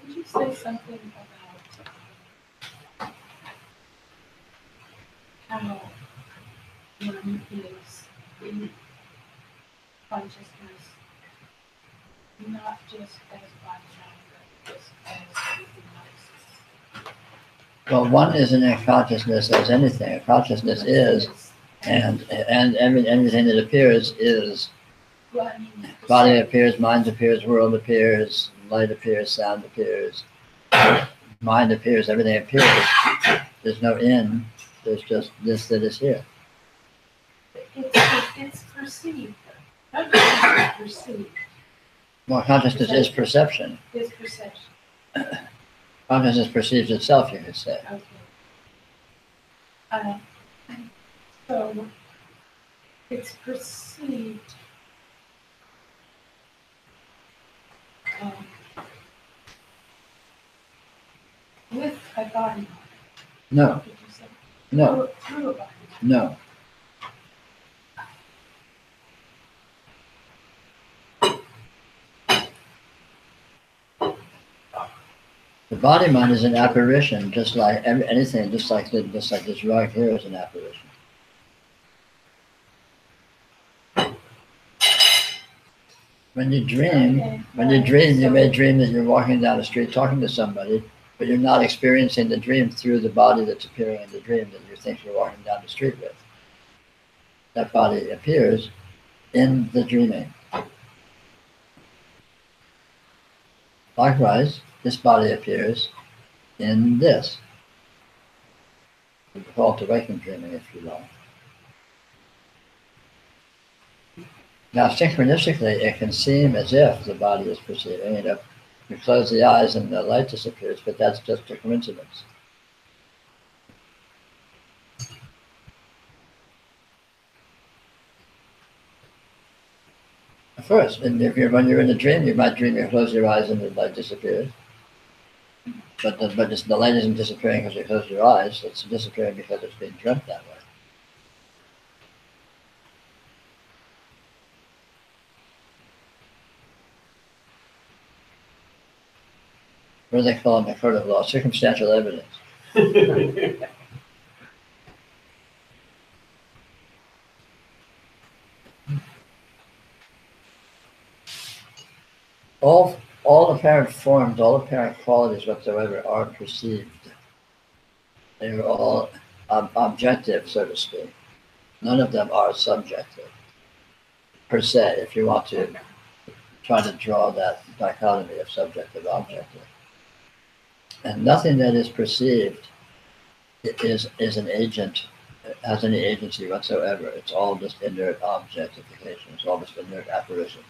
Did you say something about how one is in consciousness, not just as bystander, but just as anything else? Well, one isn't in consciousness as anything. Consciousness is, and everything that appears is. Well, I mean, Body appears, mind appears, world appears, light appears, sound appears, mind appears, everything appears. There's no in, there's just this that is here. It's perceived. Consciousness is perceived. Well, consciousness is perception. It's perception. Consciousness perceives itself, you could say. Okay. So it's perceived. With a body mind. No. Did you say? No. Through a body mind. No. The body mind is an apparition, just like anything, just like this right here is an apparition. When you dream, you may dream that you're walking down the street talking to somebody, but you're not experiencing the dream through the body that's appearing in the dream that you think you're walking down the street with. That body appears in the dreaming. Likewise, this body appears in this. We call it waking dreaming, if you like. Now, synchronistically, it can seem as if the body is perceiving it. You close the eyes and the light disappears, but that's just a coincidence. First, when you're in a dream, you might dream you close your eyes and the light disappears. But the light isn't disappearing because you close your eyes. It's disappearing because it's being dreamt that way. What do they call in the court of law? Circumstantial evidence. All apparent forms, all apparent qualities whatsoever are perceived. They are all objective, so to speak. None of them are subjective, per se, if you want to try to draw that dichotomy of subjective, objective. And nothing that is perceived is an agent, has any agency whatsoever. It's all just inert objectification. It's all just inert apparition.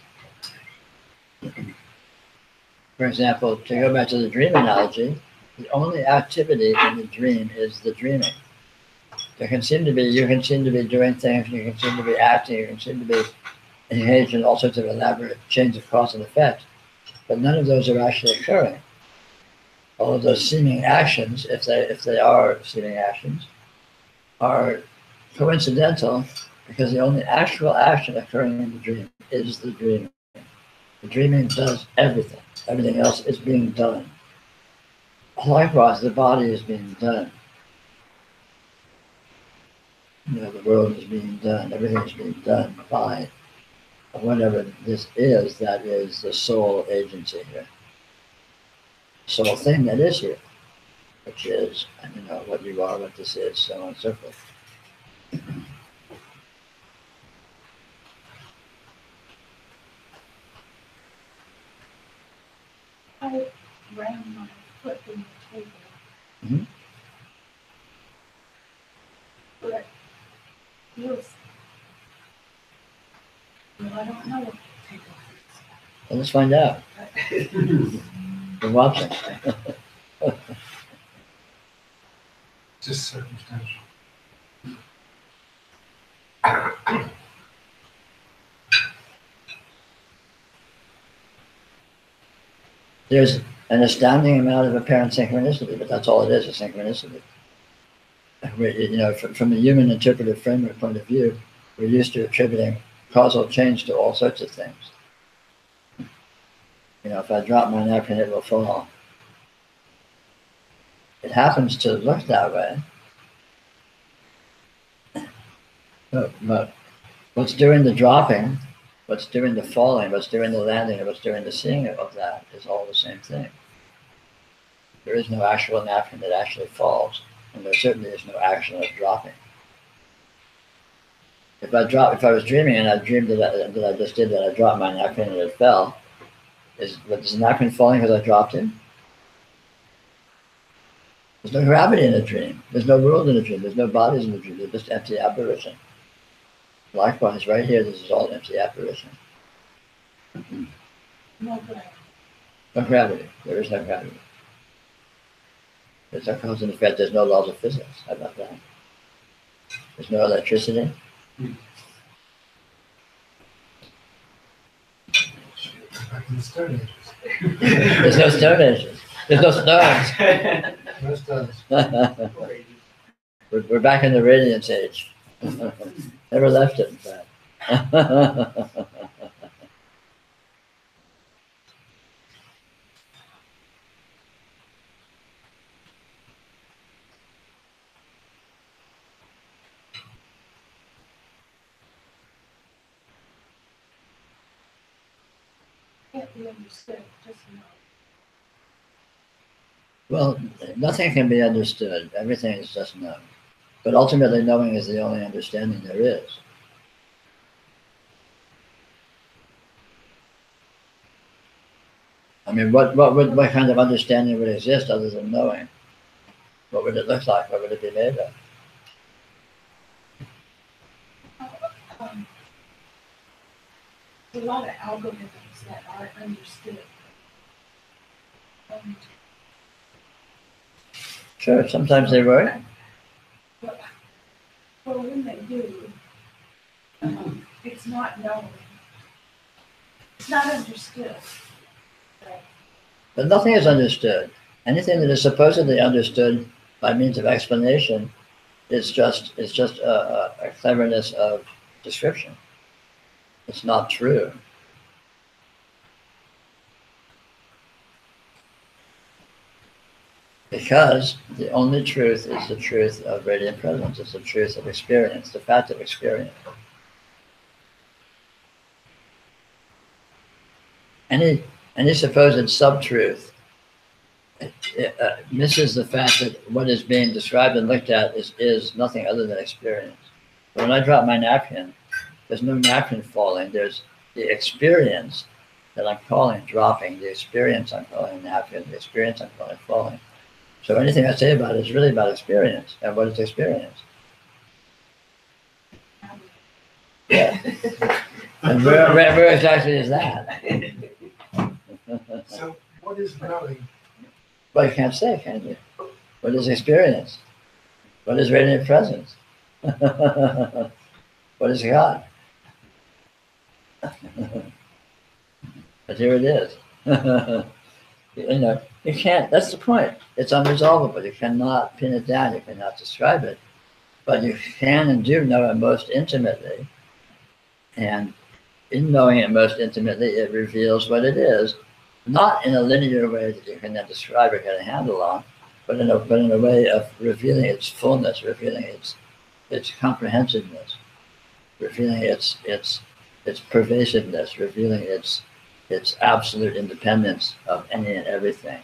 For example, to go back to the dream analogy, the only activity in the dream is the dreaming. You can seem to be doing things, you can seem to be acting, you can seem to be engaged in all sorts of elaborate chains of cause and effect, but none of those are actually occurring. All of those seeming actions, if they are seeming actions, are coincidental because the only actual action occurring in the dream is the dreaming. The dreaming does everything. Everything else is being done. Likewise, the body is being done. The world is being done. Everything is being done by whatever this is that is the sole agency here. Sole thing that is here, which is, what you are, what this is, so on and so forth. I ran my foot in the table. Mm-hmm. But it feels, I don't know what the table feels. Well, let's find out. We're watching. Just circumstantial. There's an astounding amount of apparent synchronicity, but that's all it is, a synchronicity. From a human interpretive framework point of view, we're used to attributing causal change to all sorts of things. If I drop my napkin, it will fall. It happens to look that way. But what's doing the dropping, what's doing the falling, what's doing the landing, and what's doing the seeing of that is all the same thing. There is no actual napkin that actually falls, and there certainly is no action of dropping. If I was dreaming and I dreamed that I just did that, I dropped my napkin and it fell, is the napkin falling because I dropped it? There's no gravity in a dream. There's no world in a dream. There's no bodies in a dream. They're just empty apparition. Likewise, right here, this is all empty apparition. No gravity. No gravity. There is no gravity. There's no cause and effect. There's no laws of physics. How about that? There's no electricity. Back in the Stone Ages. There's no Stone Ages. There's no stones. No stones. We're back in the Radiance Age. Never left it, in fact. Can't be understood, just know. Well, nothing can be understood. Everything is just known. But ultimately, knowing is the only understanding there is. I mean, what kind of understanding would exist other than knowing? What would it look like? What would it be made of? There's a lot of algorithms that are understood. Sure, sometimes they work. Well, when they do, it's not known. It's not understood. But nothing is understood. Anything that is supposedly understood by means of explanation is just a cleverness of description. It's not true. Because the only truth is the truth of radiant presence. It's the truth of experience, the fact of experience. Any supposed sub-truth misses the fact that what is being described and looked at is nothing other than experience. When I drop my napkin, there's no napkin falling. There's the experience that I'm calling dropping, the experience I'm calling napkin, the experience I'm calling falling. So anything I say about it is really about experience. And what is experience? Yeah. And where exactly is that? So what is knowing? Well, you can't say, can you? What is experience? What is radiant presence? What is God? But here it is. You know, you can't, that's the point. It's unresolvable. You cannot pin it down. You cannot describe it. But you can and do know it most intimately. And in knowing it most intimately, it reveals what it is. Not in a linear way that you can then describe or get a handle on, but in a way of revealing its fullness, revealing its comprehensiveness, revealing its pervasiveness, revealing its absolute independence of any and everything.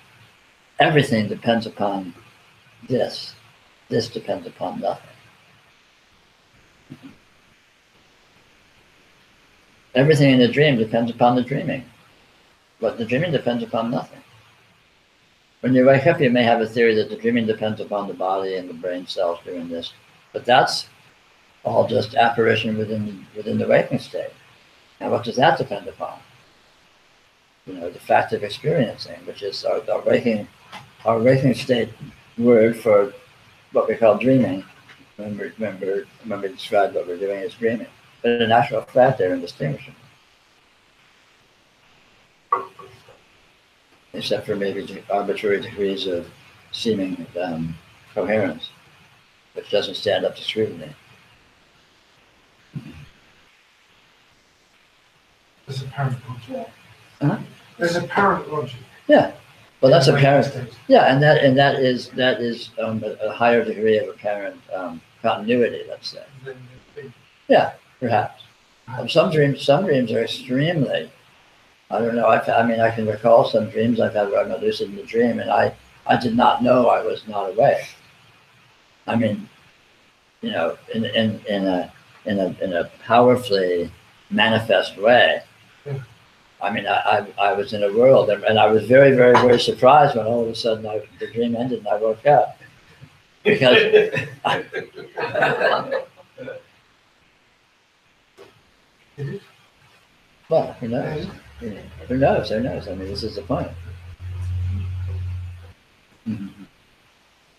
Everything depends upon this. This depends upon nothing. Everything in the dream depends upon the dreaming. But the dreaming depends upon nothing. When you wake up, you may have a theory that the dreaming depends upon the body and the brain cells doing this. But that's all just apparition within the waking state. And what does that depend upon? You know, the fact of experiencing, which is our waking state word for what we call dreaming. When we describe what we're doing as dreaming. But in actual fact, they're indistinguishable. Except for maybe arbitrary degrees of seeming coherence, which doesn't stand up to scrutiny. There's apparent logic. Huh? There's apparent logic. Yeah. Well, that's In the apparent. state. Yeah, and that is a higher degree of apparent continuity. Let's say. Then they- Yeah, perhaps. Some dreams are extremely. I don't know. I mean, I can recall some dreams I've had where I'm lucid in the dream, and I did not know I was not awake. I mean, you know, in a powerfully manifest way. Yeah. I mean, I was in a world, and I was very, very, very surprised when all of a sudden the dream ended and I woke up. Because well, who knows? Who knows? Who knows? I mean, this is the point. Mhm.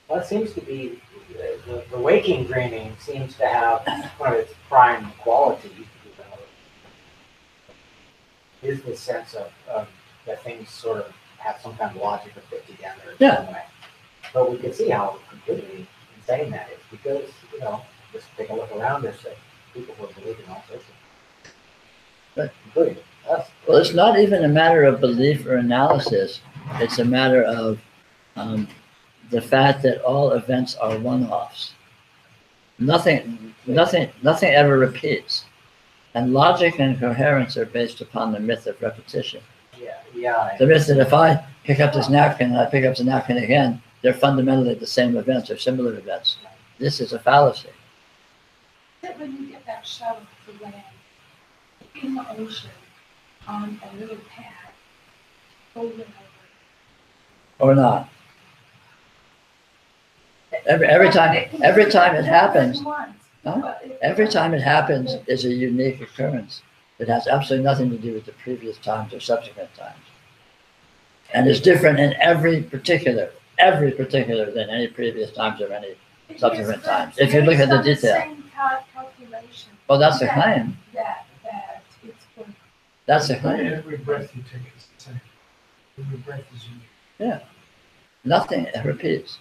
Well, it seems to be the waking dreaming seems to have one of its prime qualities is the sense of that things sort of have some kind of logic or fit together in Yeah. some way. But we can see how completely insane that is because, you know, just take a look around us at people who are believing all sorts of Right. including us. Well, it's not even a matter of belief or analysis. It's a matter of the fact that all events are one-offs. Nothing ever repeats. And logic and coherence are based upon the myth of repetition. Yeah. The myth that if I pick up this napkin and I pick up the napkin again, they're fundamentally the same events or similar events. This is a fallacy. That when you get that shuttle to land in the ocean on a little pad over and over. Or not. Every time it happens, huh? Every time it happens is a unique occurrence. It has absolutely nothing to do with the previous times or subsequent times. And is different in every particular than any previous times or any subsequent times. If you look at the detail. Same calculation. Well, that's the claim. That it's going. That's the claim. Every breath you take is the same. Every breath is unique. Nothing repeats.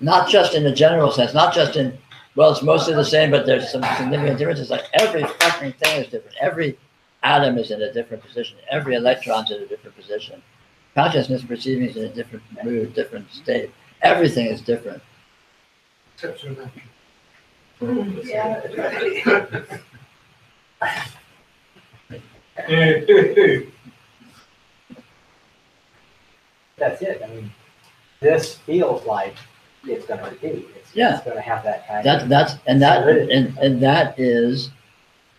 Not just in a general sense, not just in, well, it's mostly the same, but there's some significant differences. Like every fucking thing is different. Every atom is in a different position. Every electron's in a different position. Consciousness perceiving is in a different mood, different state. Everything is different. Except for that. That's it. I mean, this feels like it's going to repeat. It's going to have that kind of. That is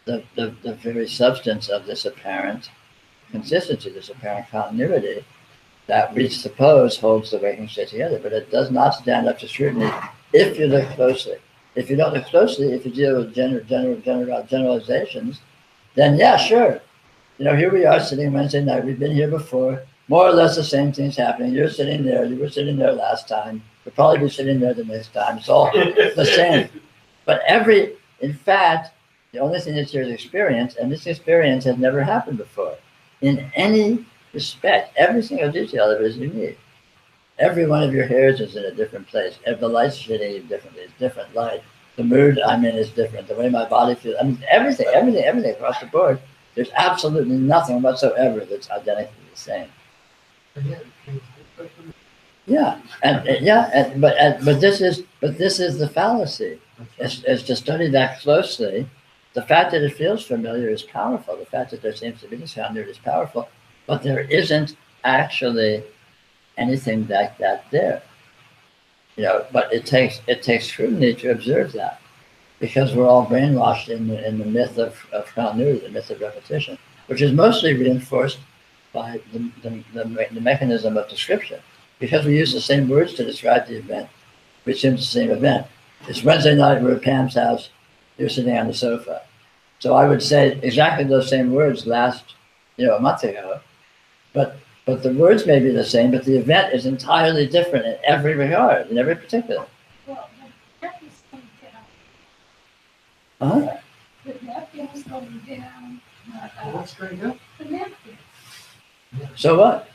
the very substance of this apparent consistency, this apparent continuity that we suppose holds the waking state together, but it does not stand up to scrutiny if you look closely. If you don't look closely, if you deal with generalizations, then yeah, sure. You know, here we are sitting Wednesday night. We've been here before. More or less the same thing's happening. You're sitting there. You were sitting there last time. You'll probably be sitting there the next time. It's all the same. But in fact, the only thing that's here is experience, and this experience has never happened before. In any respect, every single detail of it is unique. Every one of your hairs is in a different place. The light's hitting you differently. It's different light. The mood I'm in is different. The way my body feels. I mean, everything across the board. There's absolutely nothing whatsoever that's identically the same. Yeah, but this is the fallacy. Is to study that closely. The fact that it feels familiar is powerful. The fact that there seems to be this continuity is powerful, but there isn't actually anything like that there. You know, but it takes scrutiny to observe that, because we're all brainwashed in the myth of continuity, the myth of repetition, which is mostly reinforced by the mechanism of description, because we use the same words to describe the event. We assume it's the same event. It's Wednesday night, we're at Pam's house, you're sitting on the sofa. So I would say exactly those same words last, a month ago, but the words may be the same, but the event is entirely different in every regard, in every particular. Well, the napkin is going down. Huh? The napkin is going down. What's going on? The napkin. So what?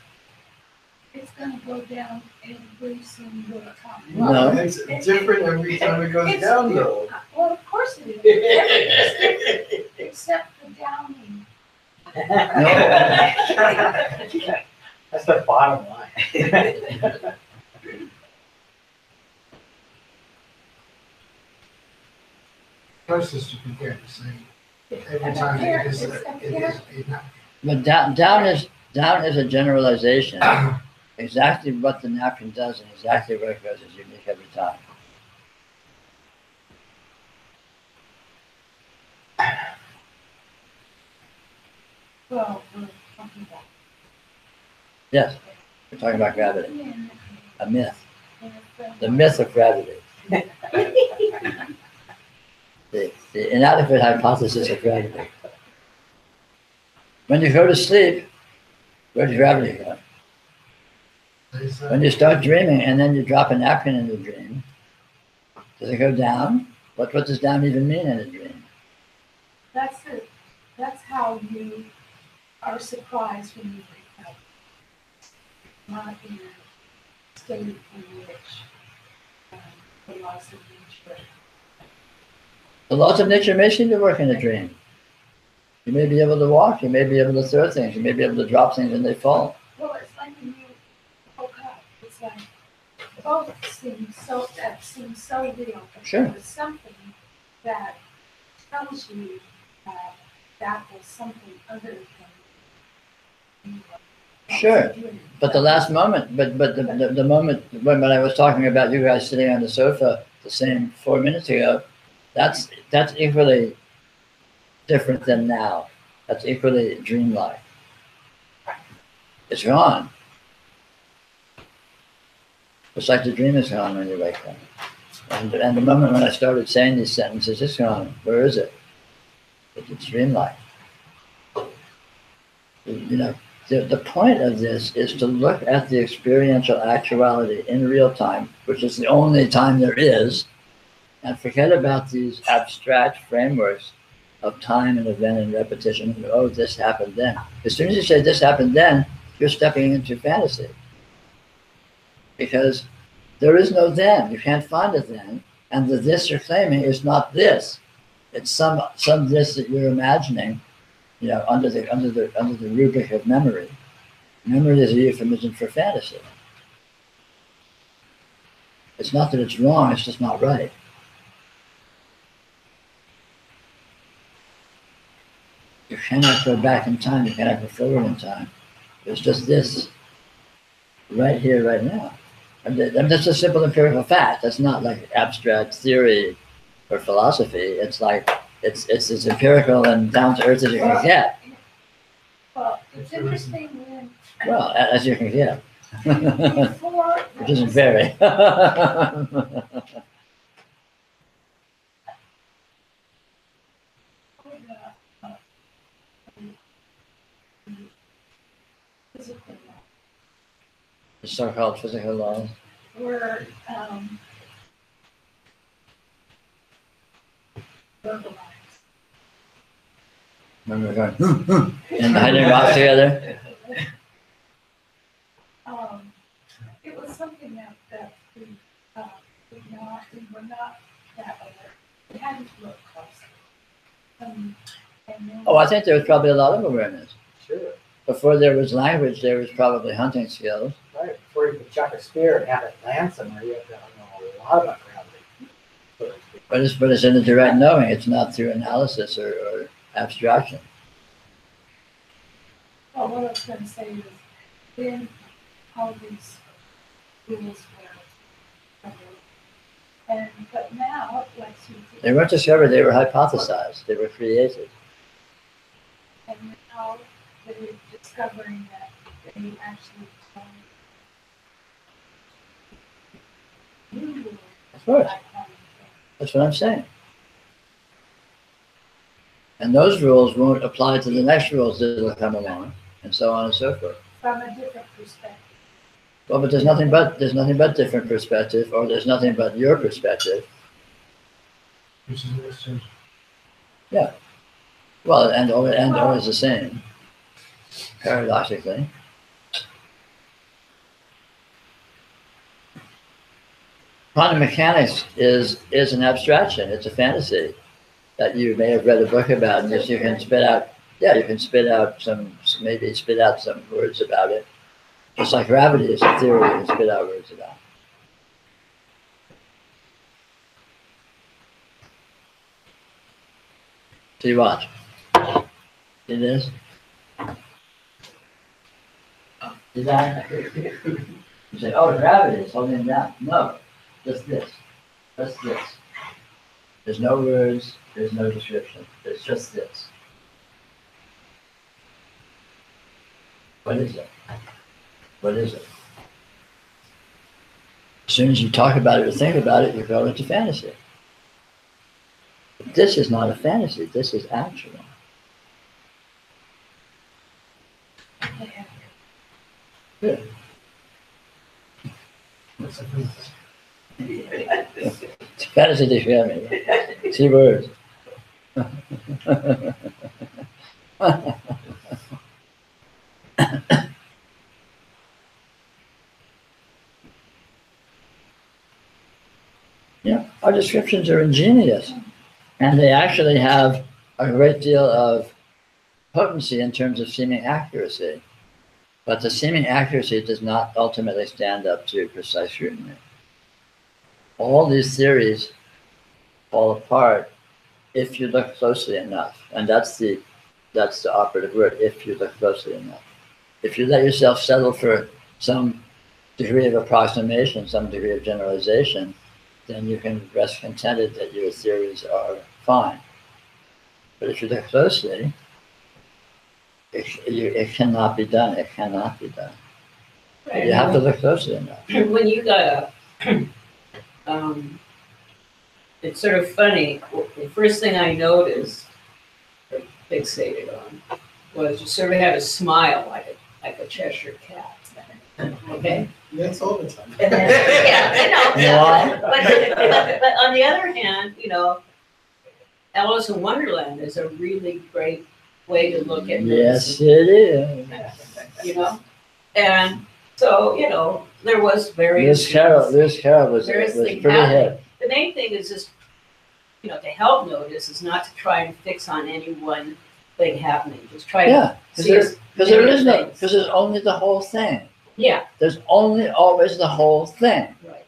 It's going to go down every single time. No. It's different every time it goes It's down, though. Well, of course it is. Except the downing. That's the bottom line. Closest you can get is saying every And time apparent- it is it's a apparent- napkin. But down is a generalization. Exactly what the napkin does and exactly where it goes is unique every time. Well, we're talking about. Yes, we're talking about gravity, And- a myth, and- the myth of gravity, the inadequate hypothesis of gravity. When you go to sleep, where does gravity go? When you start dreaming and then you drop a napkin in the dream, does it go down? What does down even mean in a dream? That's it. That's how you are surprised when you wake up. Not in a state in which the laws of nature. The laws of nature may seem to work in a dream. You may be able to walk, you may be able to throw things, you may be able to drop things and they fall. Well, it's like when you woke up. It's like both seem so real. But Sure. there's something that tells you that that was something other than. Sure. But the last moment, but the moment when I was talking about you guys sitting on the sofa the same 4 minutes ago, that's equally different than now. That's equally dreamlike. It's gone. It's like the dream is gone when you wake up. And the moment when I started saying these sentences, it's gone. Where is it? It's dreamlike. You know, the point of this is to look at the experiential actuality in real time, which is the only time there is, and forget about these abstract frameworks of time and event and repetition. Oh, this happened then. As soon as you say this happened then, you're stepping into fantasy. Because there is no then. You can't find a then. And the this you're claiming is not this. It's some this that you're imagining, you know, under the rubric of memory. Memory is a euphemism for fantasy. It's not that it's wrong, it's just not right. You cannot go back in time, you cannot go forward in time. It's just this right here, right now. And that's a simple empirical fact. That's not like abstract theory or philosophy. It's like, it's as empirical and down to earth as you can get. Well, it's interesting when. Well, as you can get. Before. Which isn't very. Physical law, The so-called physical laws. were verbalized. Remember going, and hiding rocks together? It was something that we were not that alert. We hadn't looked closely. And then, Oh, I think there was probably a lot of awareness. Sure. Before there was language, there was probably hunting skills. Right. Before you could chuck a spear and have it land somewhere, you have to know a lot about gravity. But it's in the direct knowing. It's not through analysis or abstraction. well, what I was going to say is, then all these rules were covered. But now, like They weren't discovered, they were hypothesized. They were created. and now they're discovering that they actually new rules. Of course. like that. That's what I'm saying. And those rules won't apply to the next rules that will come along, and so on and so forth. From a different perspective. Well, but there's nothing but different perspective, or there's nothing but your perspective. Which is always changing. Well, and always the same, paradoxically. Quantum mechanics is an abstraction. It's a fantasy that you may have read a book about, and you can spit out. Yeah, you can spit out some words about it. Just like gravity is a theory, you can spit out words about. See, watch. See this? See that? You say, oh, gravity is holding it down. No, just this. Just this. There's no words, there's no description. There's just this. What is it? What is it? As soon as you talk about it or think about it, you go into fantasy. But this is not a fantasy, this is actual. Good. What's the difference? Fantasy discriminate. See words. Yeah, our descriptions are ingenious, and they actually have a great deal of potency in terms of seeming accuracy. But the seeming accuracy does not ultimately stand up to precise scrutiny. All these theories fall apart if you look closely enough, and that's the operative word, if you look closely enough. If you let yourself settle for some degree of approximation, some degree of generalization, then you can rest contented that your theories are fine. But if you look closely, it cannot be done. It cannot be done. Right. You have to look closely enough. When you got up, it's sort of funny. The first thing I noticed, or fixated on, was you sort of had a smile like a Cheshire cat. Okay. That's all the time. And then, yeah, I know. Yeah. But on the other hand, Alice in Wonderland is a really great way to look at Yes, this. it is. And so, there was various. Lewis Carroll was various pretty things hit. happening. The main thing is just, to help notice is not to try and fix on any one thing happening. Just try Yeah, to see as because there many is no, things. because there's only the whole thing. Yeah, There's only always the whole thing. right.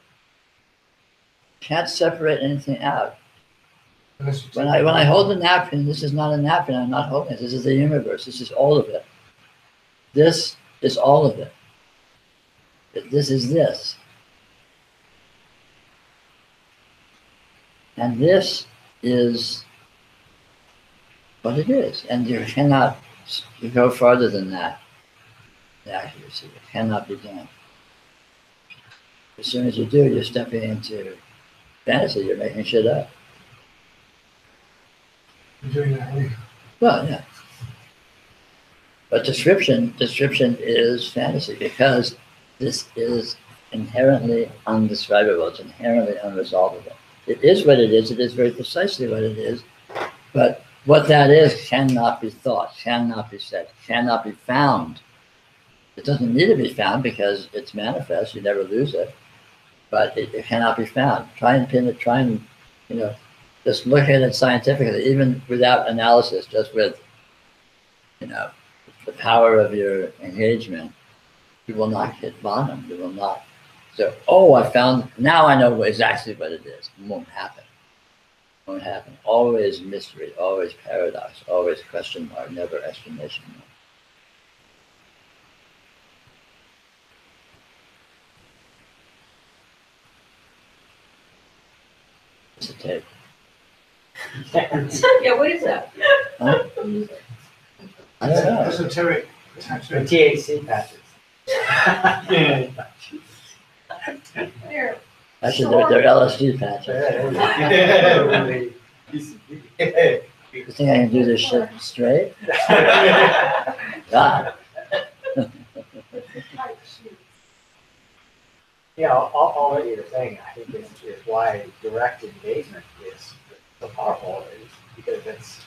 Can't separate anything out. Unless you When take I hold the napkin, this is not a napkin. I'm not holding it. This is the universe. This is all of it. This is all of it. This is this. And this is what it is. And you cannot go farther than that. The accuracy. It cannot be done. As soon as you do, you're stepping into fantasy. You're making shit up. You're doing that anyway. Well, yeah. But description is fantasy because this is inherently undescribable. It's inherently unresolvable. It is what it is. It is very precisely what it is. But what that is cannot be thought, cannot be said, cannot be found. It doesn't need to be found because it's manifest. You never lose it. But it cannot be found. Try and pin it. Try and, just look at it scientifically, even without analysis, just with, the power of your engagement. You will not hit bottom. You will not. So, now I know exactly what it is. It won't happen. It won't happen. Always mystery, always paradox, always question mark, never explanation mark. It's a tape. Yeah, what is that? Huh? I don't know. Esoteric The attachment. THC patches. Yeah. There, Actually, they're LSD patches. You think I can do this shit straight? God. type sheets. All that you're saying, I think is why direct engagement is so powerful, is because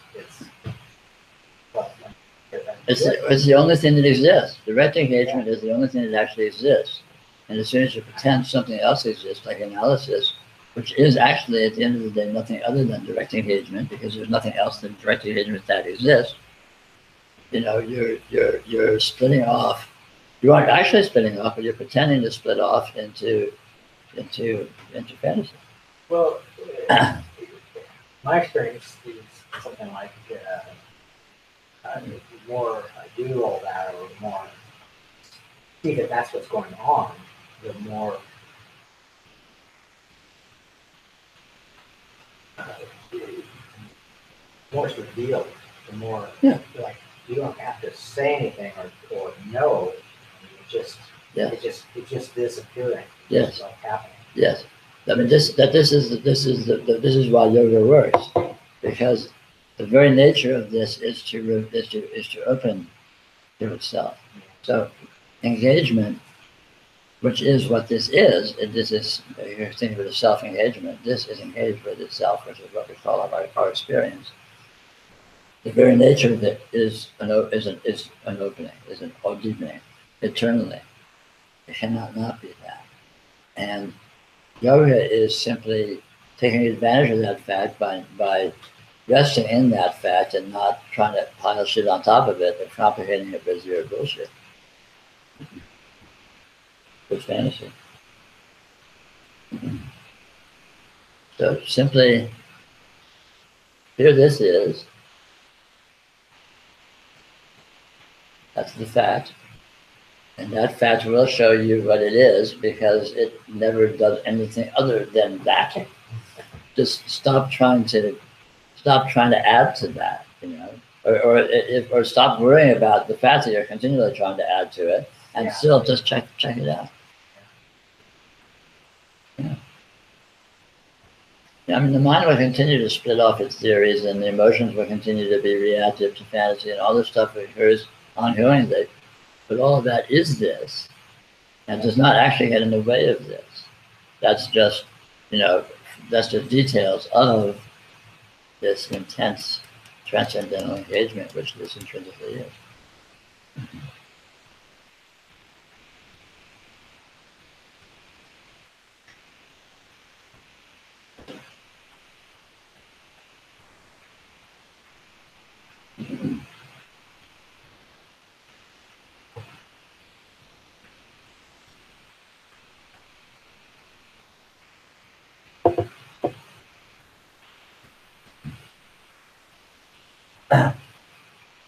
It's the only thing that exists. Direct engagement is the only thing that actually exists. And as soon as you pretend something else exists, like analysis, which is actually at the end of the day nothing other than direct engagement, because there's nothing else than direct engagement that exists. You're splitting off You aren't actually splitting off, but you're pretending to split off into fantasy. Well, my experience is something like the more I do all that, or the more I see that that's what's going on, the more it's revealed, the more like you don't have to say anything or know. It just it's just disappearing. Yes. It's like happening. Yes. I mean, this is why yoga works, because the very nature of this is to open to itself. So engagement, which is what this is, you're thinking of it as self-engagement. This is engaged with itself, which is what we call our experience. The very nature of it is an opening, is an deepening, eternally. It cannot not be that. And yoga is simply taking advantage of that fact by resting in that fact and not trying to pile shit on top of it and complicating it with your bullshit. With fantasy. So simply, here this is. That's the fact. And that fact will show you what it is, because it never does anything other than that. Just stop trying to add to that, or stop worrying about the fact that you're continually trying to add to it, and still just check it out. Yeah, I mean, the mind will continue to split off its theories, and the emotions will continue to be reactive to fantasy, and all this stuff occurs ongoingly. But all of that is this, and does not actually get in the way of this. That's just, that's just details of this intense transcendental engagement, which this intrinsically is.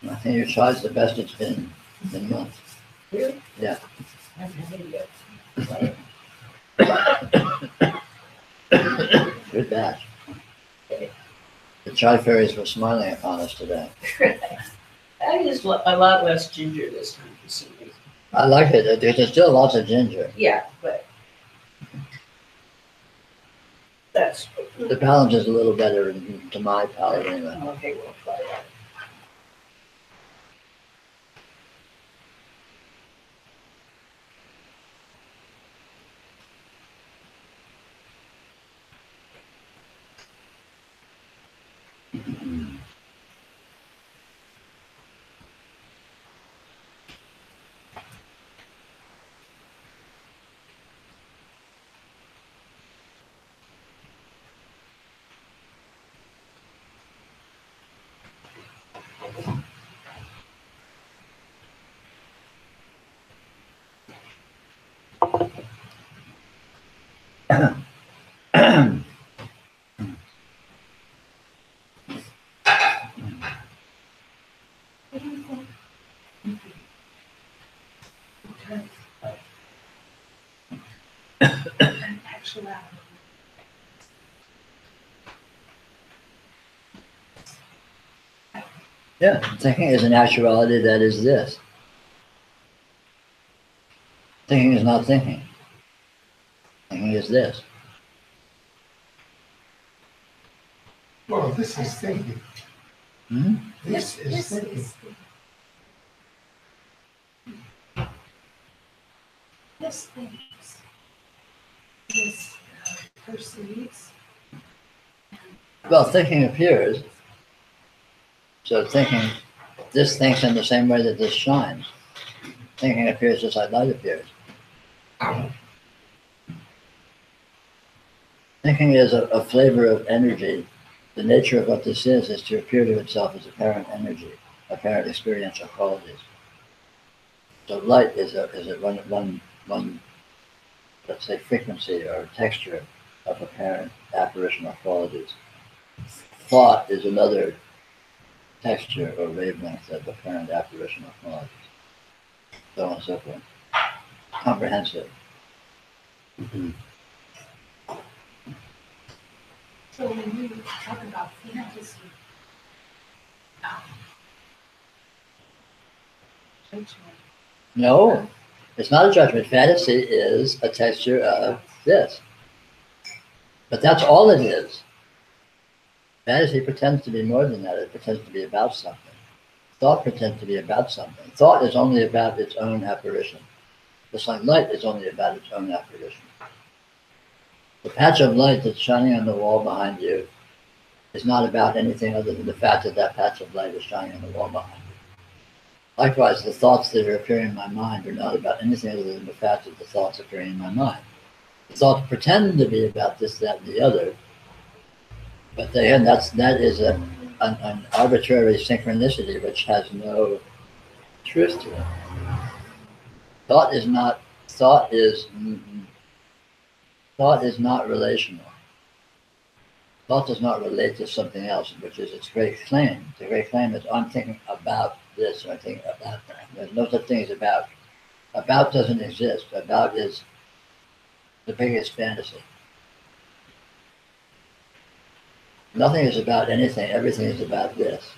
I think your child's the best it's been in months. Really? Yeah. I haven't had it yet. Good batch. The chai fairies were smiling upon us today. I used a lot less ginger this time for some reason. I like it. There's still lots of ginger. Yeah, but that's The balance is a little better to my palate anyway. okay. We'll try that. What do you think? An actuality. Yeah, thinking is an actuality that is this. Thinking is not thinking. Thinking is this. Well, this is thinking. Hmm? This is thinking. This thinks. This perceives. Well, thinking appears. So thinking, this thinks in the same way that this shines. Thinking appears just like light appears. Thinking is a flavor of energy. The nature of what this is to appear to itself as apparent energy, apparent experiential qualities. So light is a one, let's say, frequency or texture of apparent apparitional qualities. Thought is another texture or wavelength of apparent apparitional qualities. So on and so forth. Comprehensive. So when you talk about fantasy, judgment, No, it's not a judgment. Fantasy is a texture of this. But that's all it is. Fantasy pretends to be more than that. It pretends to be about something. Thought pretends to be about something. Thought is only about its own apparition. Just like light is only about its own apparition. The patch of light that's shining on the wall behind you is not about anything other than the fact that that patch of light is shining on the wall behind you. Likewise, the thoughts that are appearing in my mind are not about anything other than the fact that the thoughts appearing in my mind. The thoughts pretend to be about this, that, and the other, but again, that is an arbitrary synchronicity which has no truth to it. Thought is not relational. Thought does not relate to something else, which is its great claim. The great claim is I'm thinking about this, or I'm thinking about that. There's no such thing as about. About doesn't exist. About is the biggest fantasy. Nothing is about anything. Everything is about this.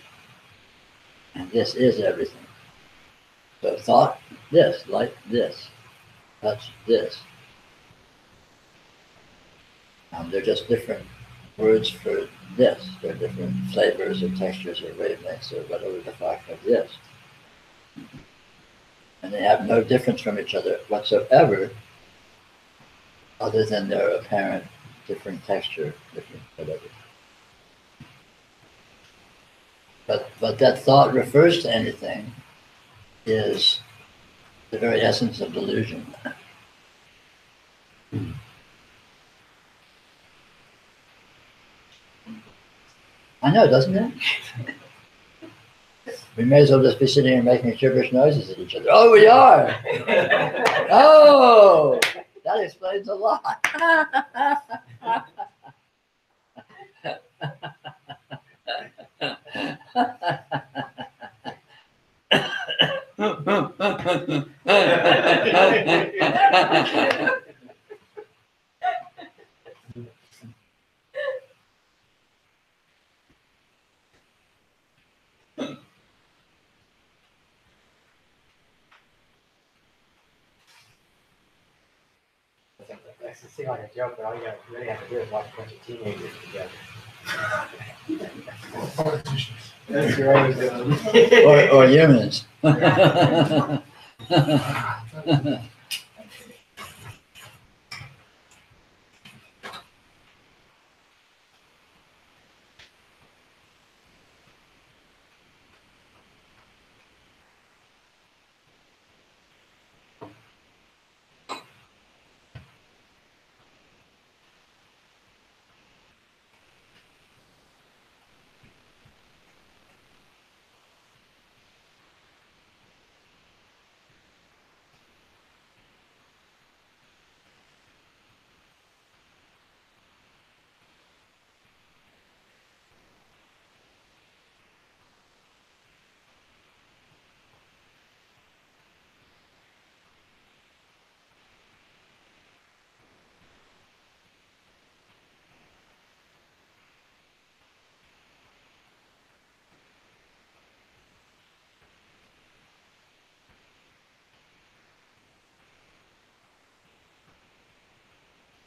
And this is everything. So thought, this, like this, touch, this. They're just different words for this. They're different flavors or textures or wavelengths or whatever the fact of this. And they have no difference from each other whatsoever, other than their apparent different texture, different whatever. But that thought refers to anything is the very essence of delusion. I know, doesn't it? We may as well just be sitting here making gibberish noises at each other. Oh, we are! Oh! That explains a lot. It seems like a joke, but all you really have to do is watch a bunch of teenagers together. Politicians. That's right. or humans.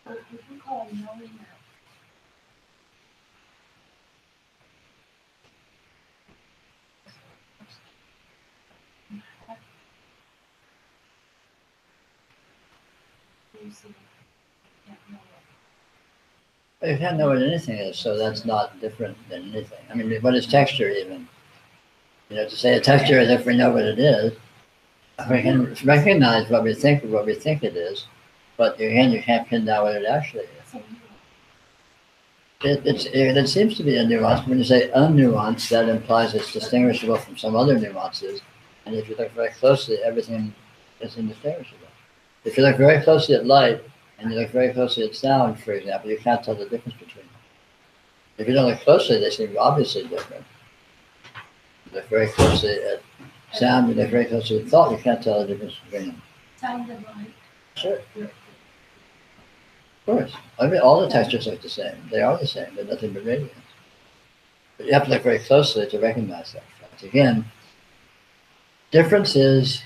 what we call knowing that. You can't know what anything is, so that's not different than anything. I mean, what is texture even? You know, to say a texture as if we know what it is, we can recognize what we think of what we think it is, but again, you can't pin down what it actually is. It seems to be a nuance. When you say a nuance, that implies it's distinguishable from some other nuances. And if you look very closely, everything It's indistinguishable. If you look very closely at light and you look very closely at sound, for example, you can't tell the difference between them. If you don't look closely, they seem obviously different. You look very closely at sound, you look very closely at thought, you can't tell the difference between them. Sound and light. Sure. Of course. I mean, all the textures look the same. They are the same. They're nothing but radiance. But you have to look very closely to recognize that fact. Again, differences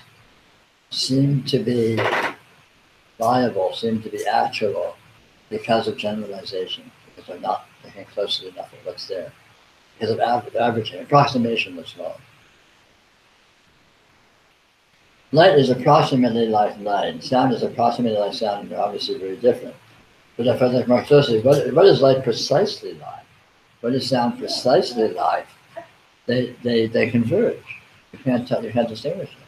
seem to be viable, seem to be actual because of generalization, because they're not looking closely enough at what's there. Because of averaging, approximation as well. Light is approximately like light. Sound is approximately like sound, and they're obviously very different. But if I look more closely, what is light precisely like? What is sound precisely like? They converge. You can't tell, you can't distinguish them.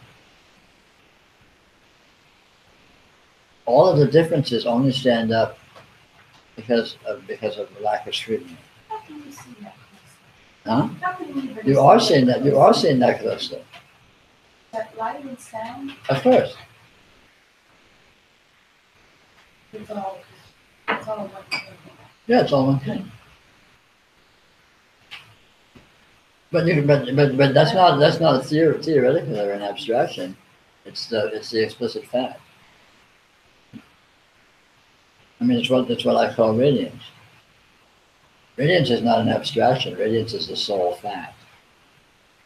All of the differences only stand up because of lack of scrutiny. How can you see that closely? Huh? How can you even You are seeing that. You are seeing that closely. that light and sound? Of course. It's all one thing. Yeah, it's all one thing. But that's not a theoretical or an abstraction. It's the explicit fact. I mean, it's what I call radiance. Radiance is not an abstraction. Radiance is the sole fact.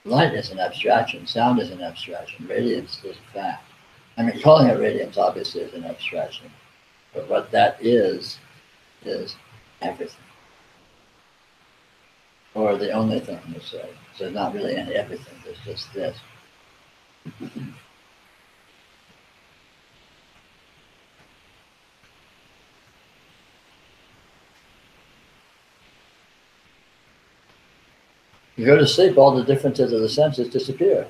Light is an abstraction. Sound is an abstraction. Radiance is a fact. I mean, calling it radiance obviously is an abstraction. But what that is everything. Or the only thing, you say. So there's not really any everything. There's just this. You go to sleep, all the differences of the senses disappear.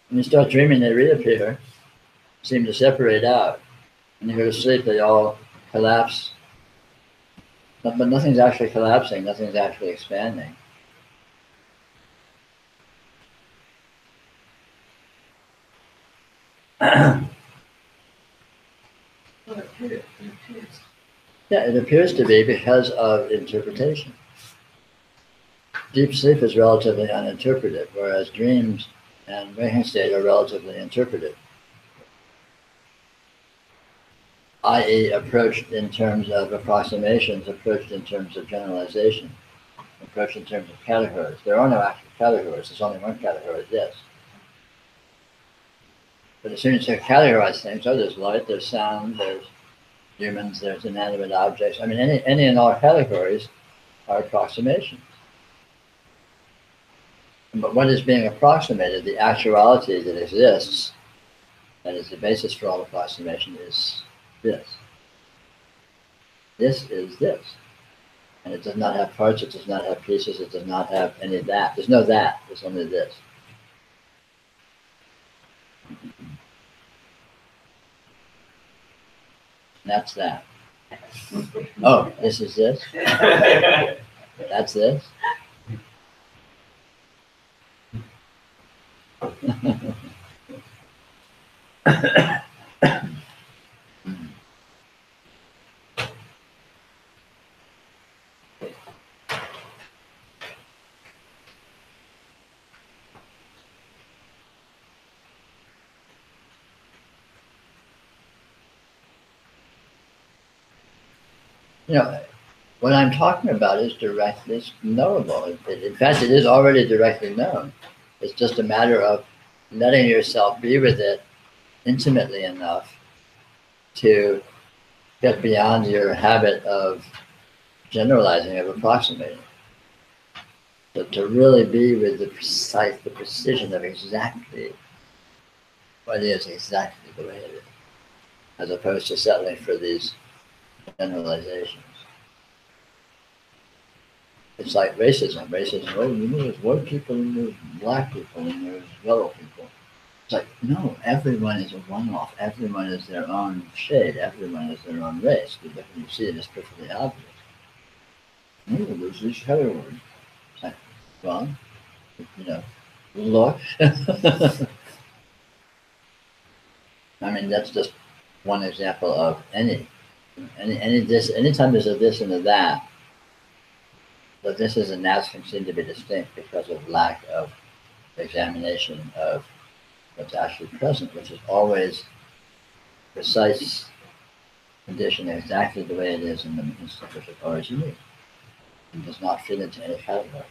When you start dreaming, they reappear, seem to separate out. When you go to sleep, they all collapse. But nothing's actually collapsing, nothing's actually expanding. Well, it appears. Yeah, it appears to be because of interpretation. Deep sleep is relatively uninterpretive, whereas dreams and waking state are relatively interpretive, i.e. approached in terms of approximations, approached in terms of generalization, approached in terms of categories. There are no actual categories, there's only one category, this. But as soon as you categorize things, oh, there's light, there's sound, there's humans, there's inanimate objects. I mean, any and all categories are approximations. But what is being approximated, the actuality that exists, that is the basis for all approximation, is this. This is this. And it does not have parts, it does not have pieces, it does not have any of that. There's no that, there's only this. And that's that. Oh, this is this? That's this? You know, what I'm talking about is directly knowable. In fact, it is already directly known. It's just a matter of letting yourself be with it intimately enough to get beyond your habit of generalizing, of approximating. But to really be with the precision of exactly what is exactly the way it is, as opposed to settling for these generalizations. It's like racism. Oh, you know, there's white people and there's black people and there's yellow people. It's like, no, everyone is a one-off. Everyone is their own shade. Everyone is their own race. But when you see it, it's perfectly obvious. No, there's these categories. It's like, well, you know, look. I mean, that's just one example of anytime there's a this and a that, but this is and that can seem to be distinct because of lack of examination of what's actually present, which is always precise condition exactly the way it is in the instant, which is always unique and does not fit into any category.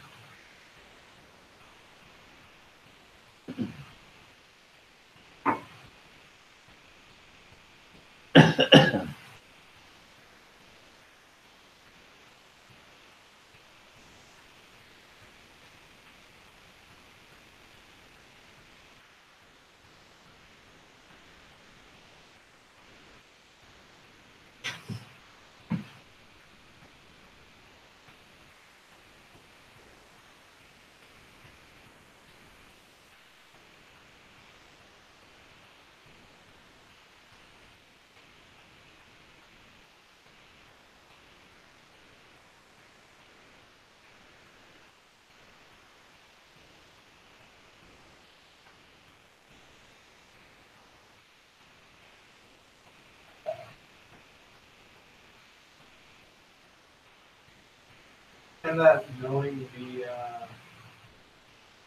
And that knowing be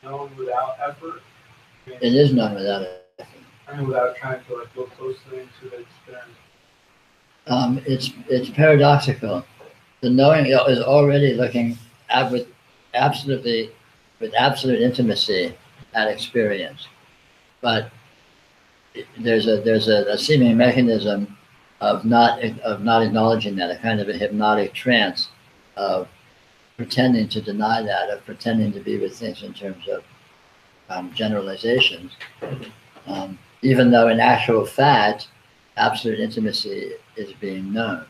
known without effort. It is known without it. I mean, without trying to like go closely into the experience. It's paradoxical. The knowing is already looking at with absolute intimacy at experience, but there's a seeming mechanism of not acknowledging that, a kind of a hypnotic trance of pretending to deny that, of pretending to be with things in terms of generalizations, even though in actual fact absolute intimacy is being known.